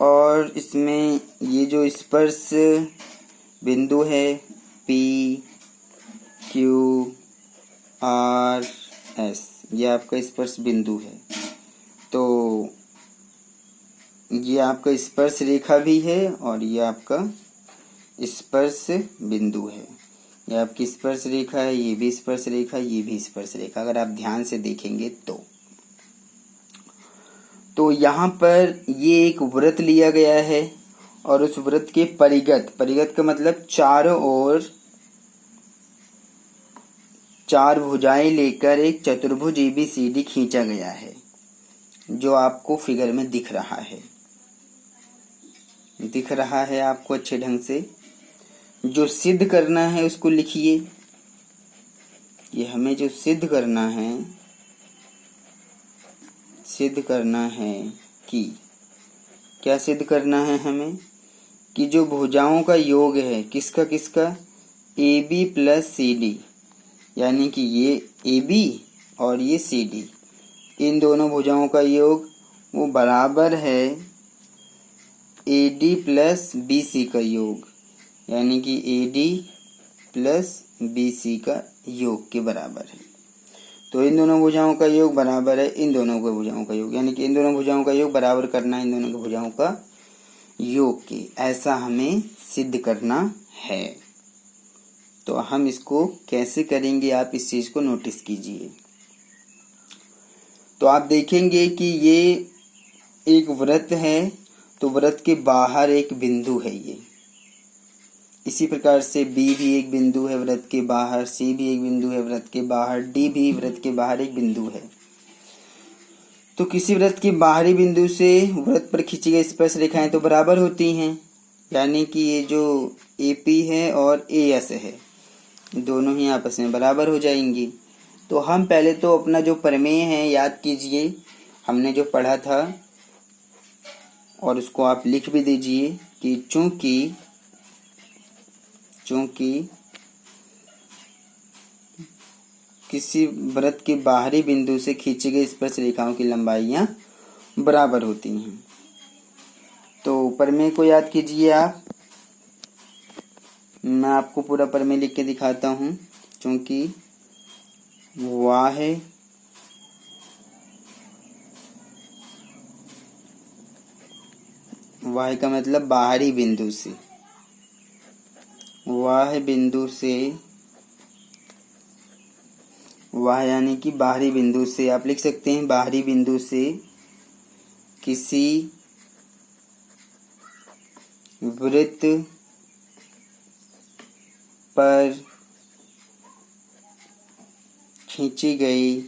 और इसमें ये जो स्पर्श बिंदु है PQRS, ये आपका स्पर्श बिंदु है। तो ये आपका स्पर्श रेखा भी है और ये आपका स्पर्श बिंदु है। ये आपकी स्पर्श रेखा है, ये भी स्पर्श रेखा, ये भी स्पर्श रेखा। अगर आप ध्यान से देखेंगे तो यहाँ पर ये एक वृत्त लिया गया है और उस वृत्त के परिगत का मतलब चारों ओर 4 भुजाएं लेकर एक चतुर्भुज ABCD खींचा गया है, जो आपको फिगर में दिख रहा है। दिख रहा है आपको अच्छे ढंग से। जो सिद्ध करना है उसको लिखिए। ये हमें जो सिद्ध करना है कि क्या सिद्ध करना है हमें? कि जो भुजाओं का योग है किसका AB प्लस CD, यानी कि ये AB और ये CD, इन दोनों भुजाओं का योग वो बराबर है AD प्लस BC का योग, यानी कि AD प्लस BC का योग के बराबर है। तो इन दोनों भुजाओं का योग बराबर है इन दोनों के भुजाओं का योग, यानी कि इन दोनों भुजाओं का योग बराबर करना है इन दोनों के भुजाओं का योग के। ऐसा हमें सिद्ध करना है। तो हम इसको कैसे करेंगे, आप इस चीज को नोटिस कीजिए। तो आप देखेंगे कि ये एक वृत्त है, तो वृत्त के बाहर एक बिंदु है ये। इसी प्रकार से B भी एक बिंदु है वृत्त के बाहर, C भी एक बिंदु है वृत्त के बाहर, D भी वृत्त के बाहर एक बिंदु है। तो किसी वृत्त के बाहरी बिंदु से वृत्त पर खींची गई स्पर्श रेखाएं तो बराबर होती हैं, यानी कि ये जो AP है और AS है दोनों ही आपस में बराबर हो जाएंगी। तो हम पहले तो अपना जो प्रमेय है याद कीजिए, हमने जो पढ़ा था, और उसको आप लिख भी दीजिए कि चूंकि किसी वृत्त के बाहरी बिंदु से खींची गई स्पर्श रेखाओं की लंबाइयां बराबर होती हैं। तो प्रमेय को याद कीजिए आप। मैं आपको पूरा प्रमेय लिख के दिखाता हूं। चूंकि वाह का मतलब बाहरी बिंदु से, वाह यानी कि बाहरी बिंदु से, आप लिख सकते हैं बाहरी बिंदु से किसी वृत्त पर खींची गई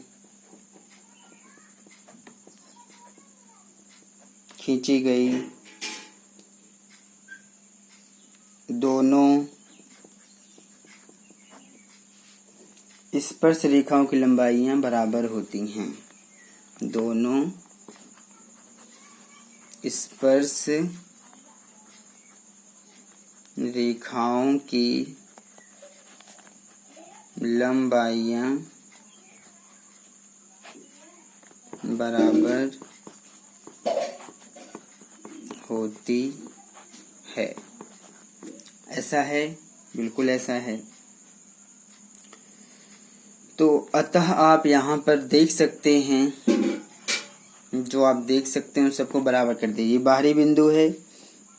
दोनों स्पर्श रेखाओं की लंबाइयां बराबर होती हैं। दोनों स्पर्श रेखाओं की लंबाइयां बराबर होती है। ऐसा है, बिल्कुल ऐसा है। तो अतः आप यहाँ पर देख सकते हैं, जो आप देख सकते हैं उन सबको बराबर कर दीजिए। ये बाहरी बिंदु है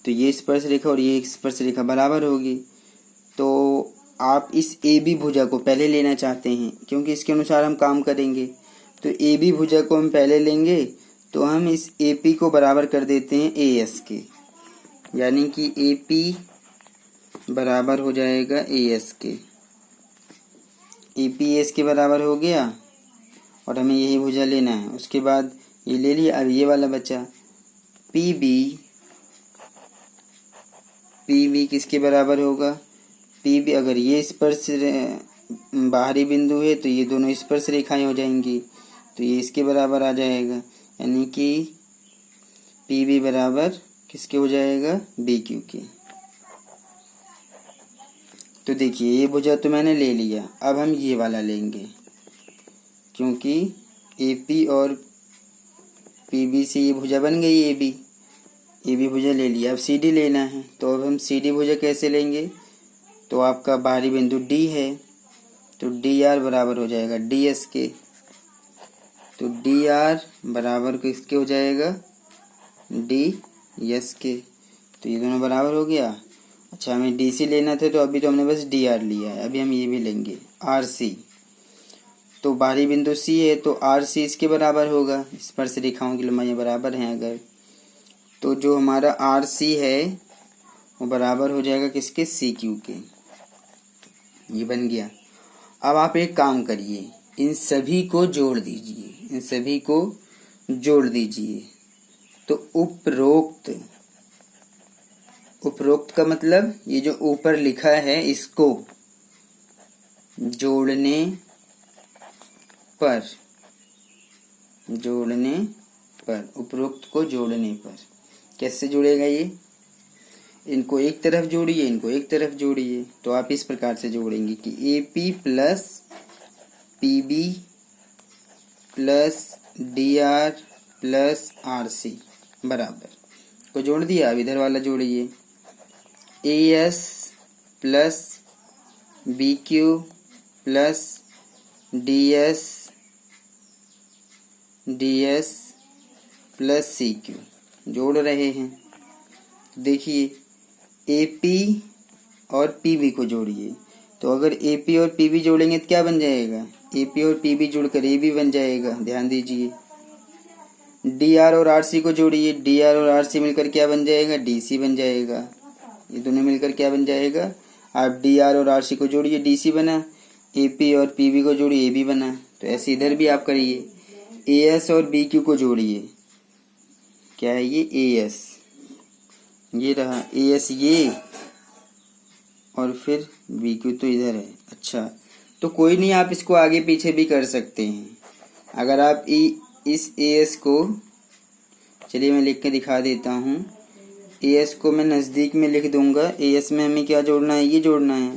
तो ये स्पर्श रेखा और ये स्पर्श रेखा बराबर होगी। तो आप इस ए बी भुजा को पहले लेना चाहते हैं क्योंकि इसके अनुसार हम काम करेंगे। तो ए बी भुजा को हम पहले लेंगे तो हम इस ए पी को बराबर कर देते हैं ए एस के, यानी कि ए पी बराबर हो जाएगा ए एस के। ए पी एस के बराबर हो गया और हमें यही भुजा लेना है। उसके बाद ये ले लिया। अब ये वाला बचा पी बी। पी बी किसके बराबर होगा? पी बी, अगर ये स्पर्श बाहरी बिंदु है तो ये दोनों स्पर्श रेखाएं हो जाएंगी, तो ये इसके बराबर आ जाएगा, यानी कि पी बी बराबर किसके हो जाएगा? बी क्यू के। तो देखिए ये भुजा तो मैंने ले लिया, अब हम ये वाला लेंगे क्योंकि ए पी और पी बी से ये भुजा बन गई ए बी भुजा ले लिया। अब सी डी लेना है, तो अब हम सी डी भुजा कैसे लेंगे? तो आपका बाहरी बिंदु डी है तो डी आर बराबर हो जाएगा डी एस के। तो डी आर बराबर किसके हो जाएगा? डी एस के। तो ये दोनों बराबर हो गया। अच्छा, हमें डी सी लेना था तो अभी तो हमने बस डी आर लिया है, अभी हम ये भी लेंगे आर सी। तो बाहरी बिंदु सी है तो आर सी इसके बराबर होगा, स्पर्श रेखाओं की लंबाई बराबर हैं अगर, तो जो हमारा आर सी है वो बराबर हो जाएगा किसके? सी क्यू के। ये बन गया। अब आप एक काम करिए, इन सभी को जोड़ दीजिए, इन सभी को जोड़ दीजिए। तो उपरोक्त का मतलब ये जो ऊपर लिखा है इसको जोड़ने पर, उपरोक्त को जोड़ने पर कैसे जुड़ेगा? ये इनको एक तरफ जोड़िए, इनको एक तरफ जोड़िए। तो आप इस प्रकार से जोड़ेंगे कि A P plus P B plus D R plus R C बराबर को जोड़ दिया। अब इधर वाला जोड़िए, A S plus B Q plus D S plus C Q जोड़ रहे हैं। देखिए ए पी और पी बी को जोड़िए। तो अगर ए पी और पी बी जोड़ेंगे तो क्या बन जाएगा? ए पी और पी बी जुड़कर ए बी बन जाएगा। ध्यान दीजिए। डी आर और आर सी को जोड़िए, डी आर और आर सी मिलकर क्या बन जाएगा? डी सी बन जाएगा। ये दोनों मिलकर क्या बन जाएगा? आप डी आर और आर सी को जोड़िए, डी सी बना। ए पी और पी बी को जोड़िए, ए बी बना। तो ऐसे इधर भी आप करिए। ए एस और बी क्यू को जोड़िए, क्या है ये? ए एस, ये रहा ए एस ये, और फिर बी क्यू तो इधर है। अच्छा, तो कोई नहीं, आप इसको आगे पीछे भी कर सकते हैं। अगर आप इस ए एस को, चलिए मैं लिख के दिखा देता हूँ। ए एस को मैं नज़दीक में लिख दूंगा। ए एस में हमें क्या जोड़ना है? ये जोड़ना है।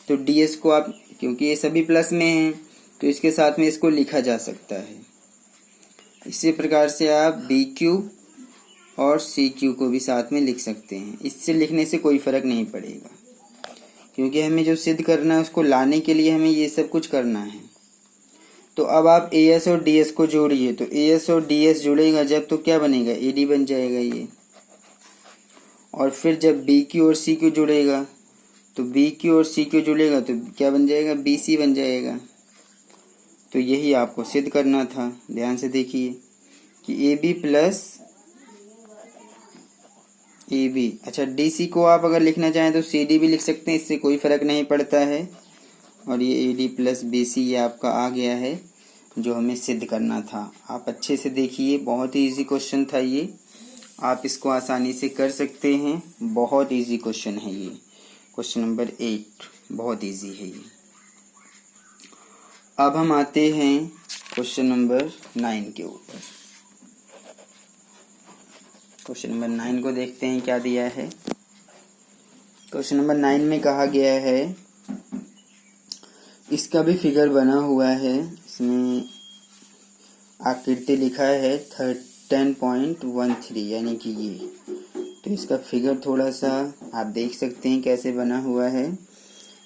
तो डी एस को आप, क्योंकि ये सभी प्लस में हैं तो इसके साथ में इसको लिखा जा सकता है। इसी प्रकार से आप बी क्यू और सी क्यू को भी साथ में लिख सकते हैं। इससे लिखने से कोई फर्क नहीं पड़ेगा, क्योंकि हमें जो सिद्ध करना है उसको लाने के लिए हमें ये सब कुछ करना है। तो अब आप ए एस और डी एस को जोड़िए। तो ए एस और डी एस जुड़ेगा जब तो क्या बनेगा? ए डी बन जाएगा ये। और फिर जब बी क्यू और सी क्यू जुड़ेगा तो बी क्यू और सी क्यू जुड़ेगा तो क्या बन जाएगा? बी सी बन जाएगा। तो यही आपको सिद्ध करना था। ध्यान से देखिए कि A B plus A B. अच्छा, डी सी को आप अगर लिखना चाहें तो सी डी भी लिख सकते हैं, इससे कोई फर्क नहीं पड़ता है। और ये A D plus B C ये आपका आ गया है जो हमें सिद्ध करना था। आप अच्छे से देखिए, बहुत ही इजी क्वेश्चन था ये, आप इसको आसानी से कर सकते हैं। बहुत इजी क्वेश्चन है ये, क्वेश्चन नंबर 8 बहुत इजी है ये। अब हम आते हैं क्वेश्चन नंबर 9 के ऊपर। क्वेश्चन नंबर 9 को देखते हैं क्या दिया है। क्वेश्चन नंबर 9 में कहा गया है, इसका भी फिगर बना हुआ है, इसमें आकृति लिखा है 10.13 यानी कि ये। तो इसका फिगर थोड़ा सा आप देख सकते हैं कैसे बना हुआ है।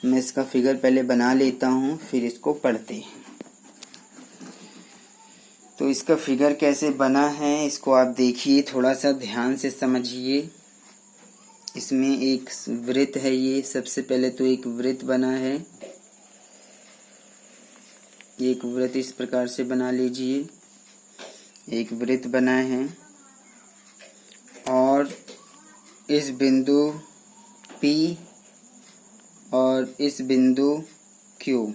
मैं इसका फिगर पहले बना लेता हूँ, फिर इसको पढ़ते हैं। तो इसका फिगर कैसे बना है इसको आप देखिए, थोड़ा सा ध्यान से समझिए। इसमें एक वृत्त है, ये सबसे पहले तो एक वृत्त बना है। एक वृत्त इस प्रकार से बना लीजिए, एक वृत्त बना है और इस बिंदु P और इस बिंदु Q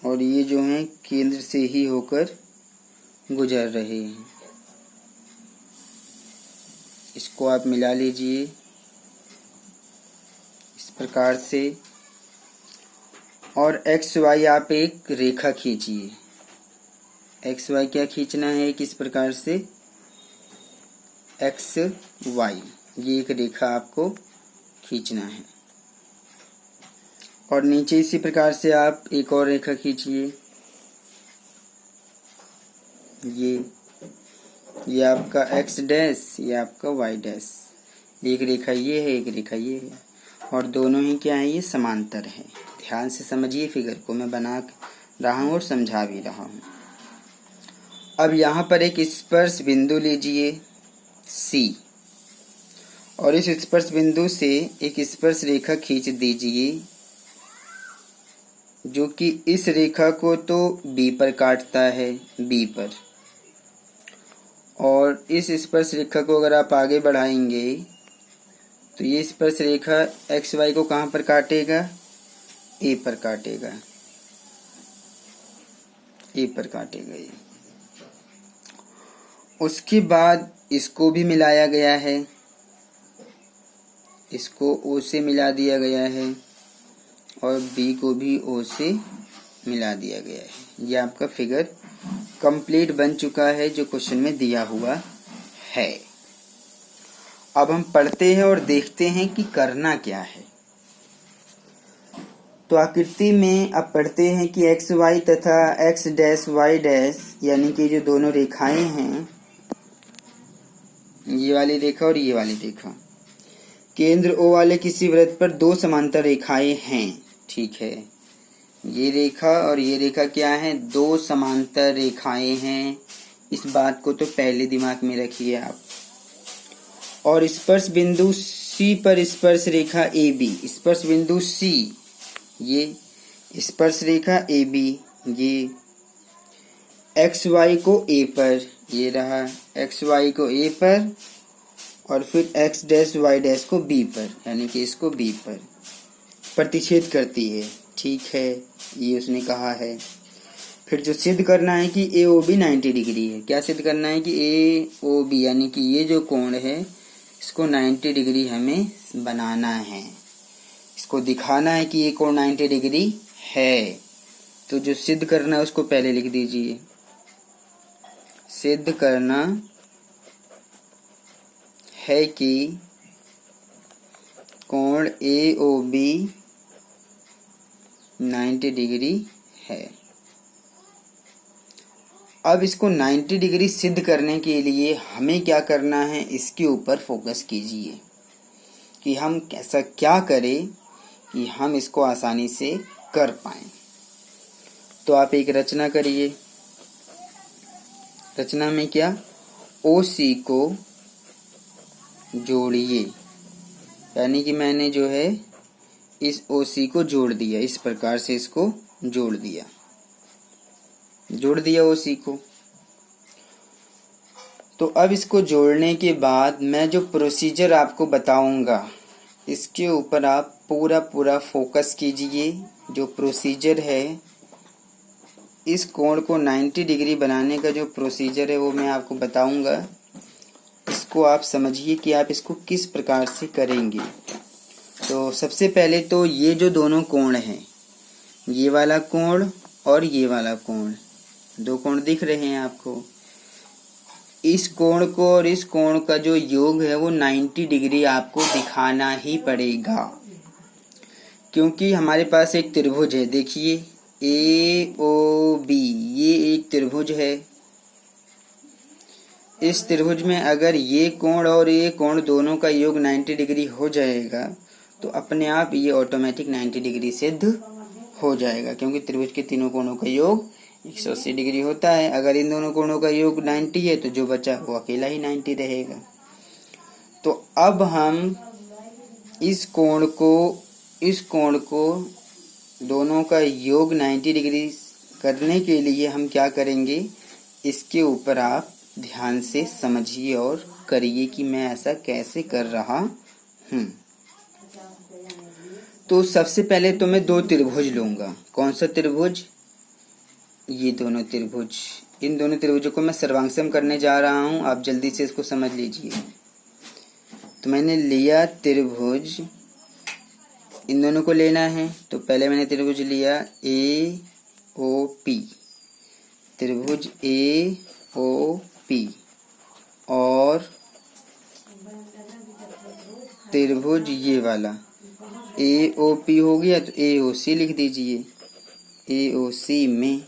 और ये जो हैं केंद्र से ही होकर गुजर रहे हैं। इसको आप मिला लीजिए इस प्रकार से और एक्स वाई आप एक रेखा खींचिए। एक्स वाई क्या खींचना है, कि इस प्रकार से एक्स वाई ये एक रेखा आपको खींचना है और नीचे इसी प्रकार से आप एक और रेखा खींचिए। ये आपका एक्स डैश, ये आपका वाई डैश। एक रेखा ये है, एक रेखा ये है और दोनों ही क्या है, ये समांतर है। ध्यान से समझिए फिगर को, मैं बना रहा हूँ और समझा भी रहा हूँ। अब यहाँ पर एक स्पर्श बिंदु लीजिए C और इस स्पर्श बिंदु से एक स्पर्श रेखा खींच दीजिए जो कि इस रेखा को तो B पर काटता है, B पर, और इस स्पर्श रेखा को अगर आप आगे बढ़ाएंगे तो ये स्पर्श रेखा एक्स वाई को कहाँ पर काटेगा, A पर काटेगा, A पर काटेगा ये। उसके बाद इसको भी मिलाया गया है, इसको O से मिला दिया गया है और B को भी O से मिला दिया गया है। ये आपका फिगर कंप्लीट बन चुका है जो क्वेश्चन में दिया हुआ है। अब हम पढ़ते हैं और देखते हैं कि करना क्या है। तो आकृति में अब पढ़ते हैं कि एक्स वाई तथा एक्स डैश वाई डैश यानी कि जो दोनों रेखाएं हैं, ये वाली रेखा और ये वाली रेखा, केंद्र O वाले किसी वृत्त पर दो समांतर रेखाएं हैं। ठीक है, ये रेखा और ये रेखा क्या है, दो समांतर रेखाएं हैं। इस बात को तो पहले दिमाग में रखिए आप। और स्पर्श बिंदु C पर स्पर्श रेखा AB, स्पर्श बिंदु C, ये स्पर्श रेखा AB, ये एक्स वाई को A पर, ये रहा एक्स वाई को A पर और फिर एक्स डैश वाई डैश को B पर, यानी कि इसको B पर प्रतिच्छेद करती है। ठीक है, ये उसने कहा है। फिर जो सिद्ध करना है कि AOB 90 डिग्री है। क्या सिद्ध करना है कि AOB यानी कि ये जो कोण है इसको 90 डिग्री हमें बनाना है, इसको दिखाना है कि ये कोण 90 डिग्री है। तो जो सिद्ध करना है उसको पहले लिख दीजिए। सिद्ध करना है कि कोण AOB 90 डिग्री है। अब इसको 90 डिग्री सिद्ध करने के लिए हमें क्या करना है, इसके ऊपर फोकस कीजिए कि हम ऐसा क्या करें कि हम इसको आसानी से कर पाएं। तो आप एक रचना करिए। रचना में क्या, OC को जोड़िए, यानी कि मैंने जो है इस OC को जोड़ दिया, इस प्रकार से इसको जोड़ दिया OC को। तो अब इसको जोड़ने के बाद मैं जो प्रोसीजर आपको बताऊंगा इसके ऊपर आप पूरा फोकस कीजिए। जो प्रोसीजर है, इस कोण को 90 डिग्री बनाने का जो प्रोसीजर है वो मैं आपको बताऊंगा। इसको आप समझिए कि आप इसको किस प्रकार से करेंगे। तो सबसे पहले तो ये जो दोनों कोण हैं, ये वाला कोण और ये वाला कोण, दो कोण दिख रहे हैं आपको। इस कोण को और इस कोण का जो योग है वो 90 डिग्री आपको दिखाना ही पड़ेगा, क्योंकि हमारे पास एक त्रिभुज है। देखिए AOB, ये एक त्रिभुज है। इस त्रिभुज में अगर ये कोण और ये कोण दोनों का योग 90 डिग्री हो जाएगा तो अपने आप ये ऑटोमेटिक 90 डिग्री सिद्ध हो जाएगा, क्योंकि त्रिभुज के तीनों कोणों का योग 180 डिग्री होता है। अगर इन दोनों कोणों का योग 90 है तो जो बचा वो अकेला ही 90 रहेगा। तो अब हम इस कोण को दोनों का योग 90 डिग्री करने के लिए हम क्या करेंगे, इसके ऊपर आप ध्यान से समझिए और करिए कि मैं ऐसा कैसे कर रहा हूँ। तो सबसे पहले तो मैं दो त्रिभुज लूंगा। कौन सा त्रिभुज? ये दोनों त्रिभुज। इन दोनों त्रिभुजों को मैं सर्वांगसम करने जा रहा हूँ, आप जल्दी से इसको समझ लीजिए। तो मैंने लिया त्रिभुज, इन दोनों को लेना है। तो पहले मैंने त्रिभुज लिया AOP, त्रिभुज AOP, और त्रिभुज ये वाला AOP हो गया तो AOC लिख दीजिए। AOC में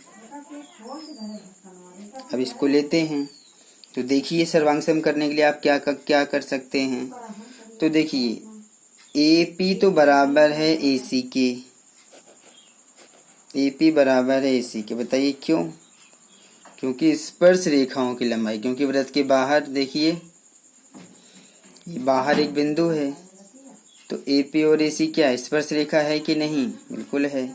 अब इसको लेते हैं। तो देखिए सर्वांगसम करने के लिए आप क्या कर सकते हैं। तो देखिए AP तो बराबर है AC के, AP बराबर है AC के। बताइए क्यों? क्योंकि स्पर्श रेखाओं की लंबाई, क्योंकि वृत्त के बाहर देखिए ये बाहर एक बिंदु है, तो AP और AC क्या स्पर्श रेखा है कि नहीं? बिल्कुल है।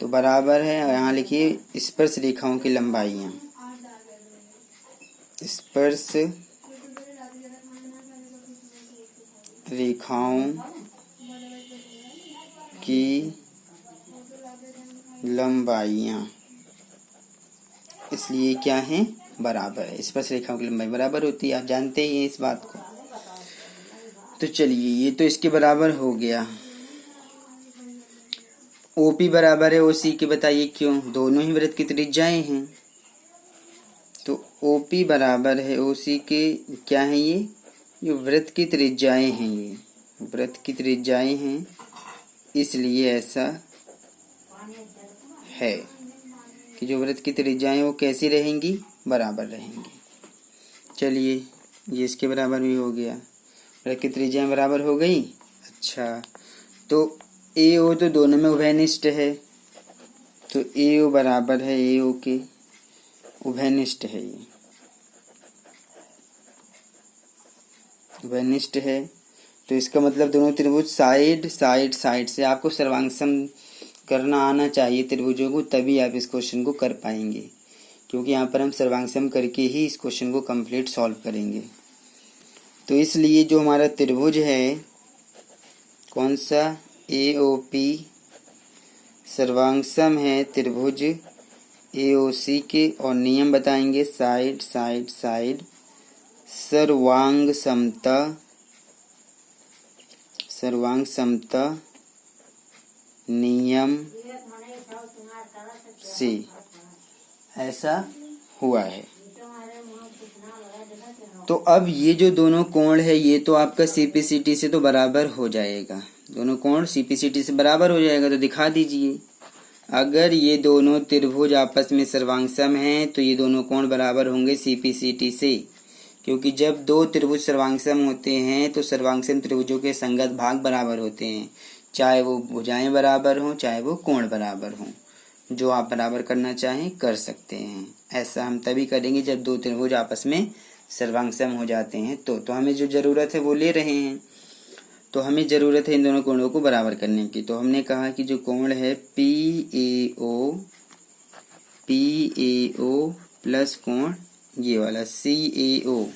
तो बराबर है, यहाँ लिखिए स्पर्श रेखाओं की लंबाइयाँ, स्पर्श रेखाओं की लंबाइयाँ, इसलिए क्या है? बराबर है। स्पर्श रेखाओं की लंबाई बराबर होती है, आप जानते ही हैं इस बात को। तो चलिए ये तो इसके बराबर हो गया। OP बराबर है OC के। बताइए क्यों? दोनों ही वृत्त की त्रिज्याएं हैं। तो OP बराबर है OC के। क्या है ये वृत्त की त्रिज्याएं हैं, ये वृत्त की त्रिज्याएं हैं, इसलिए ऐसा है कि जो वृत्त की त्रिज्याएं वो कैसी रहेंगी? बराबर रहेंगी। चलिए ये इसके बराबर भी हो गया, वृत्त की त्रिज्याएं बराबर हो गई। अच्छा, तो AO तो दोनों में उभयनिष्ठ है, तो AO बराबर है AO के, उभयनिष्ठ है, ये उभयनिष्ठ है। तो इसका मतलब दोनों त्रिभुज साइड से आपको सर्वांगसम करना आना चाहिए त्रिभुजों को, तभी आप इस क्वेश्चन को कर पाएंगे, क्योंकि यहाँ पर हम सर्वांगसम करके ही इस क्वेश्चन को कंप्लीट सॉल्व करेंगे। तो इसलिए जो हमारा त्रिभुज है कौन सा? AOP सर्वांगसम है त्रिभुज AOC के, और नियम बताएंगे साइड सर्वांग समता नियम से ऐसा हुआ है। तो अब ये जो दोनों कोण है ये तो आपका CPCT से तो बराबर हो जाएगा, दोनों कोण CPCT से बराबर हो जाएगा। तो दिखा दीजिए, अगर ये दोनों त्रिभुज आपस में सर्वांगसम हैं तो ये दोनों कोण बराबर होंगे CPCT से, क्योंकि जब दो त्रिभुज सर्वांगसम होते हैं तो सर्वांगसम त्रिभुजों के संगत भाग बराबर होते हैं, चाहे वो भुजाएं बराबर हों चाहे वो कोण बराबर हों। जो आप बराबर करना चाहें कर सकते हैं। ऐसा हम तभी करेंगे जब दो त्रिभुज आपस में सर्वांगसम हो जाते हैं। तो हमें जो जरूरत है वो ले रहे हैं, तो हमें ज़रूरत है इन दोनों कोणों को बराबर करने की। तो हमने कहा कि जो कोण है PAO प्लस कोण ये वाला CAO,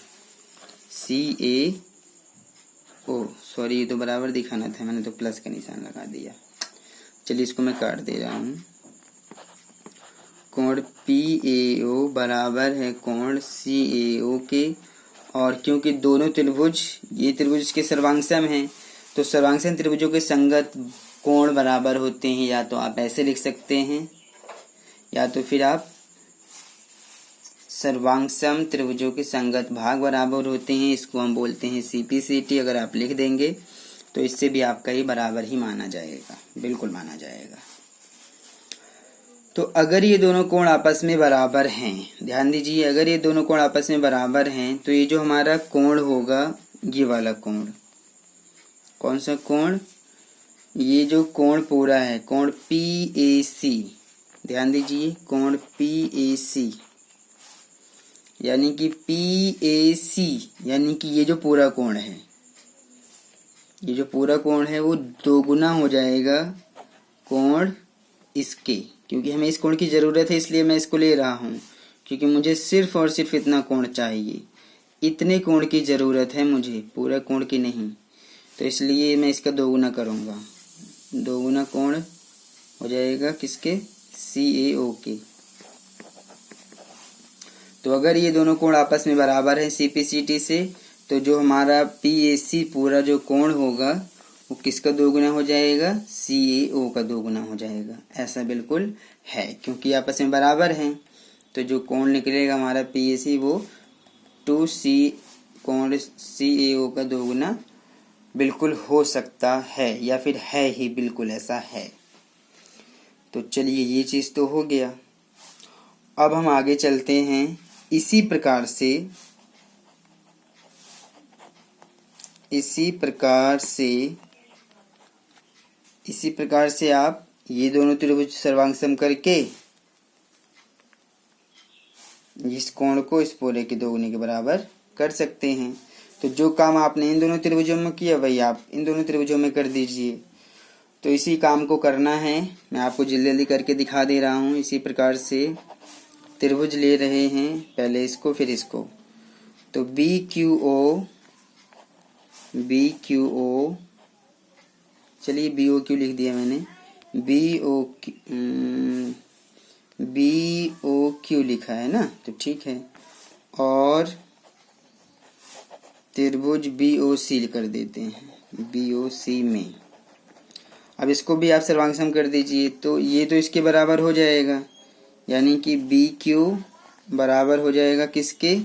सॉरी ये तो बराबर दिखाना था, मैंने तो प्लस का निशान लगा दिया। चलिए इसको मैं काट दे रहा हूँ। कोण PAO बराबर है कोण CAO के, और क्योंकि दोनों त्रिभुज ये त्रिभुज के सर्वांगसम हैं तो सर्वांगसम त्रिभुजों के संगत कोण बराबर होते हैं। या तो आप ऐसे लिख सकते हैं या तो फिर आप सर्वांगसम त्रिभुजों के संगत भाग बराबर होते हैं, इसको हम बोलते हैं CPCT। अगर आप लिख देंगे तो इससे भी आपका ये बराबर ही माना जाएगा, बिल्कुल माना जाएगा। तो अगर ये दोनों कोण आपस में बराबर हैं, ध्यान दीजिए, अगर ये दोनों कोण आपस में बराबर हैं तो ये जो हमारा कोण होगा ये वाला कोण, कौन सा कोण? ये जो कोण पूरा है कोण PAC, ध्यान दीजिए, कोण PAC यानी कि PAC यानी कि ये जो पूरा कोण है, ये जो पूरा कोण है वो दोगुना हो जाएगा कोण इसके, क्योंकि हमें इस कोण की ज़रूरत है इसलिए मैं इसको ले रहा हूँ, क्योंकि मुझे सिर्फ और सिर्फ इतना कोण चाहिए, इतने कोण की ज़रूरत है मुझे, पूरा कोण की नहीं। तो इसलिए मैं इसका दोगुना करूँगा, दोगुना कोण हो जाएगा किसके, CAO के। तो अगर ये दोनों कोण आपस में बराबर है CPCT से, तो जो हमारा PAC पूरा जो कोण होगा वो किसका दोगुना हो जाएगा, CAO का दोगुना हो जाएगा। ऐसा बिल्कुल है, क्योंकि आपस में बराबर हैं। तो जो कोण निकलेगा हमारा PAC वो 2C कोण CAO का दोगुना बिल्कुल हो सकता है, या फिर है ही, बिल्कुल ऐसा है। तो चलिए ये चीज़ तो हो गया। अब हम आगे चलते हैं। इसी प्रकार से आप ये दोनों त्रिभुज सर्वांग करके इस कोण को इस पूरे के दोगुने के बराबर कर सकते हैं। तो जो काम आपने इन दोनों त्रिभुजों में किया वही आप इन दोनों त्रिभुजों में कर दीजिए। तो इसी काम को करना है, मैं आपको जल्दी जल्दी करके दिखा दे रहा हूँ। इसी प्रकार से त्रिभुज ले रहे हैं, पहले इसको फिर इसको। तो BQO चलिए BOQ लिख दिया मैंने, BOQ लिखा है ना, तो ठीक है। और त्रिभुज BOC कर देते हैं, BOC में। अब इसको भी आप सर्वांग कर दीजिए, तो ये तो इसके बराबर हो जाएगा, यानी कि BQ बराबर हो जाएगा किसके,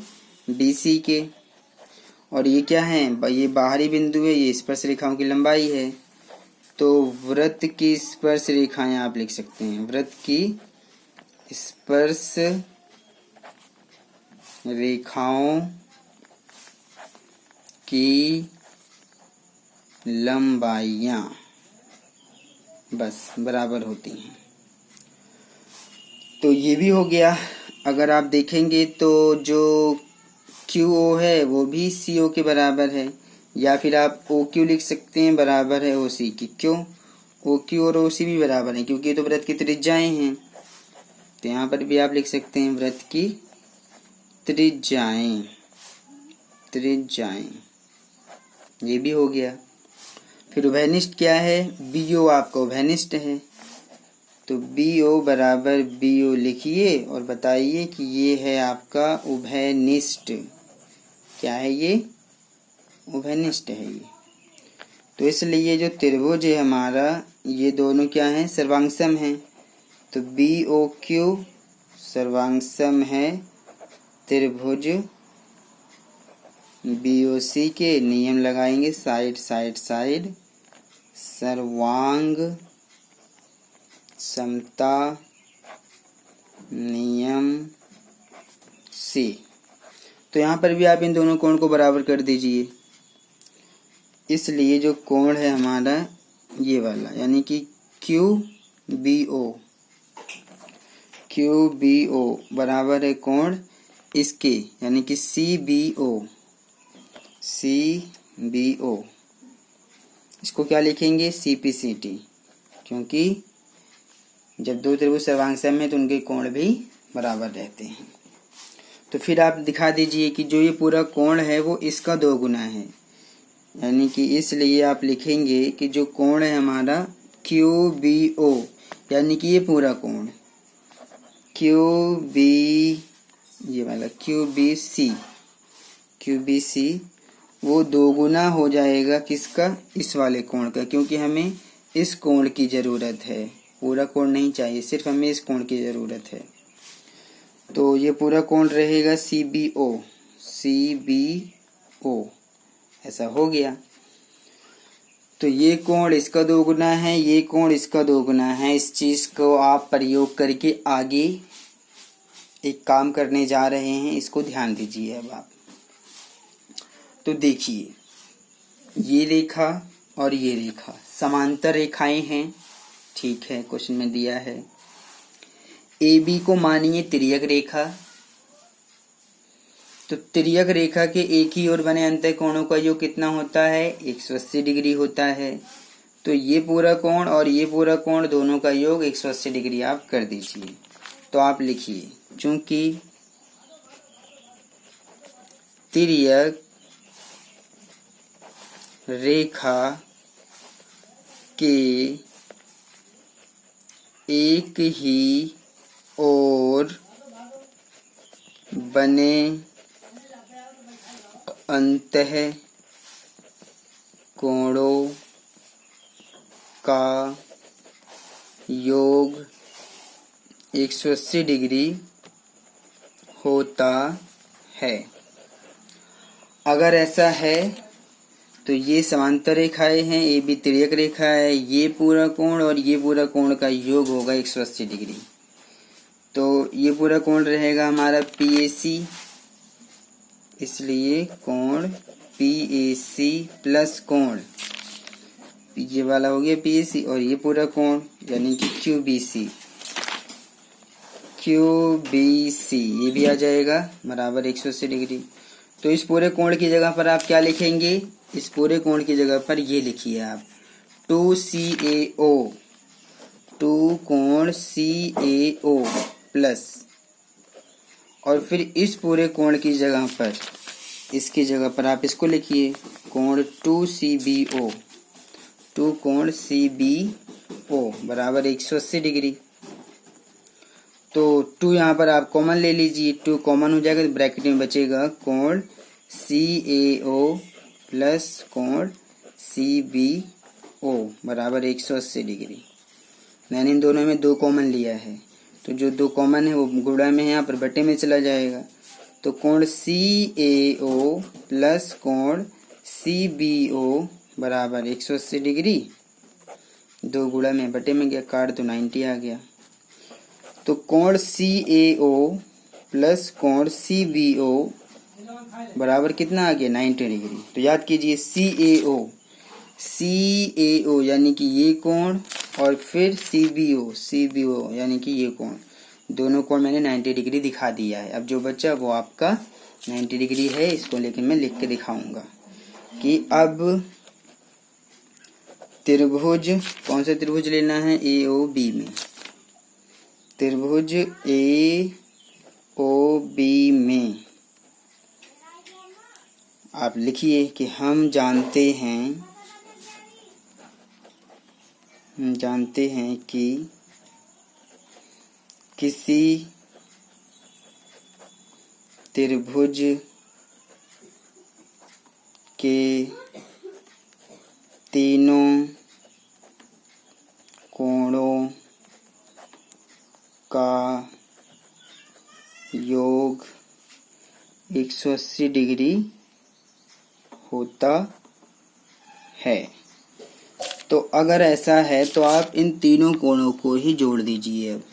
DC के। और ये क्या है, ये बाहरी बिंदु है, ये स्पर्श रेखाओं की लंबाई है। तो वृत्त की स्पर्श रेखाएं आप लिख सकते हैं, वृत्त की स्पर्श रेखाओं की लंबाइयां बस बराबर होती हैं। तो ये भी हो गया। अगर आप देखेंगे तो जो QO है वो भी CO के बराबर है, या फिर आप OQ लिख सकते हैं, बराबर है OC की। क्यों, OQ और OC भी बराबर है क्योंकि ये तो वृत्त की त्रिज्याएं हैं। तो यहाँ पर भी आप लिख सकते हैं वृत्त की त्रिज्याएं, ये भी हो गया। फिर उभयनिष्ठ क्या है, BO आपका उभयनिष्ठ है। तो BO बराबर BO लिखिए और बताइए कि ये है आपका उभयनिष्ठ। क्या है ये, उभयनिष्ठ है ये। तो इसलिए जो त्रिभुज है हमारा, ये दोनों क्या हैं, सर्वांगसम हैं। तो BOQ सर्वांगसम है त्रिभुज BOC के। नियम लगाएंगे, साइड सर्वांग समता नियम से। तो यहाँ पर भी आप इन दोनों कोण को बराबर कर दीजिए। इसलिए जो कोण है हमारा ये वाला, यानी कि QBO बराबर है कोण इसके, यानी कि CBO। इसको क्या लिखेंगे, CPCT, क्योंकि जब दो त्रिभुज सर्वांगसम है तो उनके कोण भी बराबर रहते हैं। तो फिर आप दिखा दीजिए कि जो ये पूरा कोण है वो इसका दोगुना है, यानी कि इसलिए आप लिखेंगे कि जो कोण है हमारा QBO, यानी कि ये पूरा कोण ये वाला QBC वो दोगुना हो जाएगा किसका, इस वाले कोण का, क्योंकि हमें इस कोण की ज़रूरत है, पूरा कोण नहीं चाहिए, सिर्फ हमें इस कोण की ज़रूरत है। तो ये पूरा कोण रहेगा CBO, ऐसा हो गया। तो ये कोण इसका दोगुना है, ये कोण इसका दोगुना है। इस चीज़ को आप प्रयोग करके आगे एक काम करने जा रहे हैं, इसको ध्यान दीजिए। अब आप तो देखिए, ये रेखा और ये रेखा समांतर रेखाएं हैं, ठीक है, क्वेश्चन में दिया है। ए बी को मानिए तिर्यक रेखा। तो तिर्यक रेखा के एक ही ओर बने अंतःकोणों का योग कितना होता है? 180 डिग्री होता है। तो ये पूरा कोण और ये पूरा कोण दोनों का योग 180 डिग्री आप कर दीजिए। तो आप लिखिए, चूंकि तिर्यक रेखा के एक ही ओर बने अंतःकोणों का योग 180 डिग्री होता है। अगर ऐसा है तो ये समांतर रेखाएं हैं, ए बी तिर्यक रेखा है, ये पूरा कोण और ये पूरा कोण का योग होगा 180 डिग्री। तो ये पूरा कोण रहेगा हमारा PAC, इसलिए कोण PAC प्लस कोण ये वाला हो गया PAC, और ये पूरा कोण यानी कि QBC ये भी आ जाएगा बराबर 180 डिग्री। तो इस पूरे कोण की जगह पर आप क्या लिखेंगे? इस पूरे कोण की जगह पर ये लिखिए आप 2CAO, 2 कोण CAO प्लस, और फिर इस पूरे कोण की जगह पर, इसकी जगह पर आप इसको लिखिए कोण 2CBO, 2 कोण CBO बराबर 180 डिग्री। तो 2 यहाँ पर आप कॉमन ले लीजिए, 2 कॉमन हो जाएगा तो ब्रैकेट में बचेगा कोण CAO प्लस कोण CBO बराबर 180 डिग्री। मैंने इन दोनों में 2 कॉमन लिया है, तो जो 2 कॉमन है वो गुणा में है, यहाँ पर बटे में चला जाएगा। तो कोण CAO प्लस कोण CBO बराबर 180 डिग्री। 2 गुणा में बटे में गया, काट तो 90 आ गया। तो कोण CAO प्लस कोण CBO बराबर कितना आ गया? 90 डिग्री। तो याद कीजिए CAO यानी कि ये कोण, और फिर CBO यानी कि ये कोण, दोनों कोण मैंने 90 डिग्री दिखा दिया है। अब जो बचा वो आपका 90 डिग्री है, इसको लेकिन मैं लिख के दिखाऊंगा कि अब त्रिभुज, कौन सा त्रिभुज लेना है? AOB में, त्रिभुज AOB में आप लिखिए कि हम जानते हैं कि किसी त्रिभुज के तीनों कोणों का योग 180 डिग्री होता है। तो अगर ऐसा है तो आप इन तीनों कोणों को ही जोड़ दीजिए। अब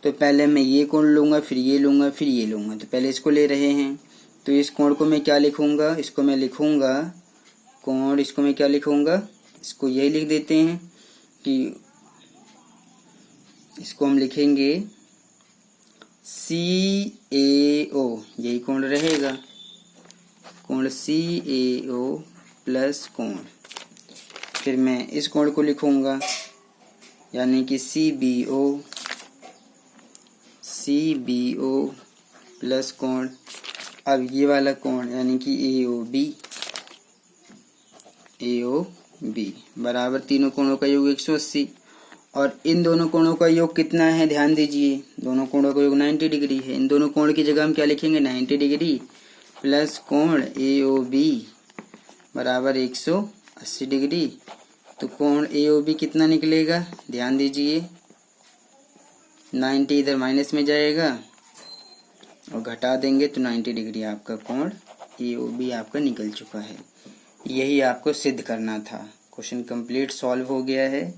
तो पहले मैं ये कोण लूँगा, फिर ये लूँगा, फिर ये लूँगा। तो पहले इसको ले रहे हैं, तो इस कोण को मैं क्या लिखूँगा? इसको मैं लिखूँगा कोण, इसको मैं क्या लिखूँगा? इसको यही लिख देते हैं कि इसको हम लिखेंगे CAO, यही कोण रहेगा, कोण CAO प्लस कोण। फिर मैं इस कोण को लिखूंगा यानी कि CBO प्लस कोण। अब ये वाला कोण यानी कि AOB बराबर तीनों कोणों का योग 180, और इन दोनों कोणों का योग कितना है? ध्यान दीजिए, दोनों कोणों का योग 90 डिग्री है। इन दोनों कोण की जगह हम क्या लिखेंगे? 90 डिग्री प्लस कोण AOB बराबर 180 डिग्री। तो कोण AOB कितना निकलेगा? ध्यान दीजिए, 90 इधर माइनस में जाएगा और घटा देंगे तो 90 डिग्री आपका कोण AOB आपका निकल चुका है। यही आपको सिद्ध करना था। क्वेश्चन कंप्लीट सॉल्व हो गया है,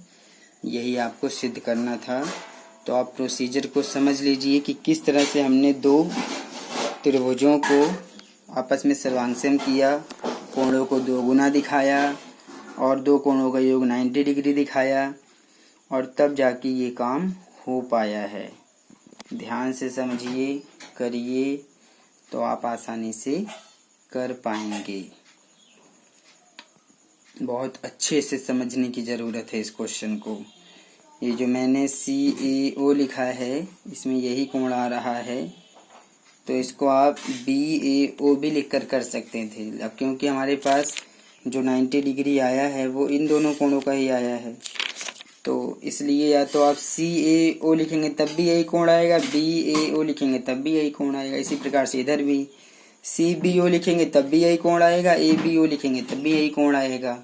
यही आपको सिद्ध करना था। तो आप प्रोसीजर को समझ लीजिए कि किस तरह से हमने 2 त्रिभुजों को आपस में सर्वांशम किया, कोणों को 2 गुना दिखाया और 2 कोणों का योग 90 डिग्री दिखाया, और तब जाके ये काम हो पाया है। ध्यान से समझिए, करिए, तो आप आसानी से कर पाएंगे। बहुत अच्छे से समझने की ज़रूरत है इस क्वेश्चन को। ये जो मैंने CAO लिखा है, इसमें यही कोण आ रहा है, तो इसको आप BAO भी लिख कर सकते थे। अब क्योंकि हमारे पास जो 90 डिग्री आया है वो इन दोनों कोणों का ही आया है, तो इसलिए या तो आप CAO लिखेंगे तब भी यही कोण आएगा, BAO लिखेंगे तब भी यही कोण आएगा। इसी प्रकार से इधर भी CBO लिखेंगे तब भी यही कोण आएगा, ABO लिखेंगे तब भी यही कोण आएगा।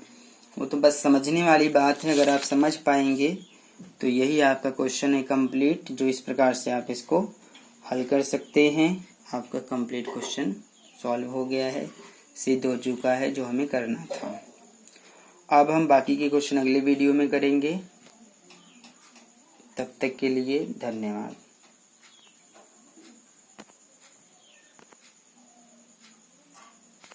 वो तो बस समझने वाली बात है। अगर आप समझ पाएंगे तो यही आपका क्वेश्चन है कंप्लीट, जो इस प्रकार से आप इसको हल कर सकते हैं। आपका कंप्लीट क्वेश्चन सॉल्व हो गया है, सिद्ध हो चुका है जो हमें करना था। अब हम बाकी के क्वेश्चन अगले वीडियो में करेंगे। तब तक के लिए धन्यवाद।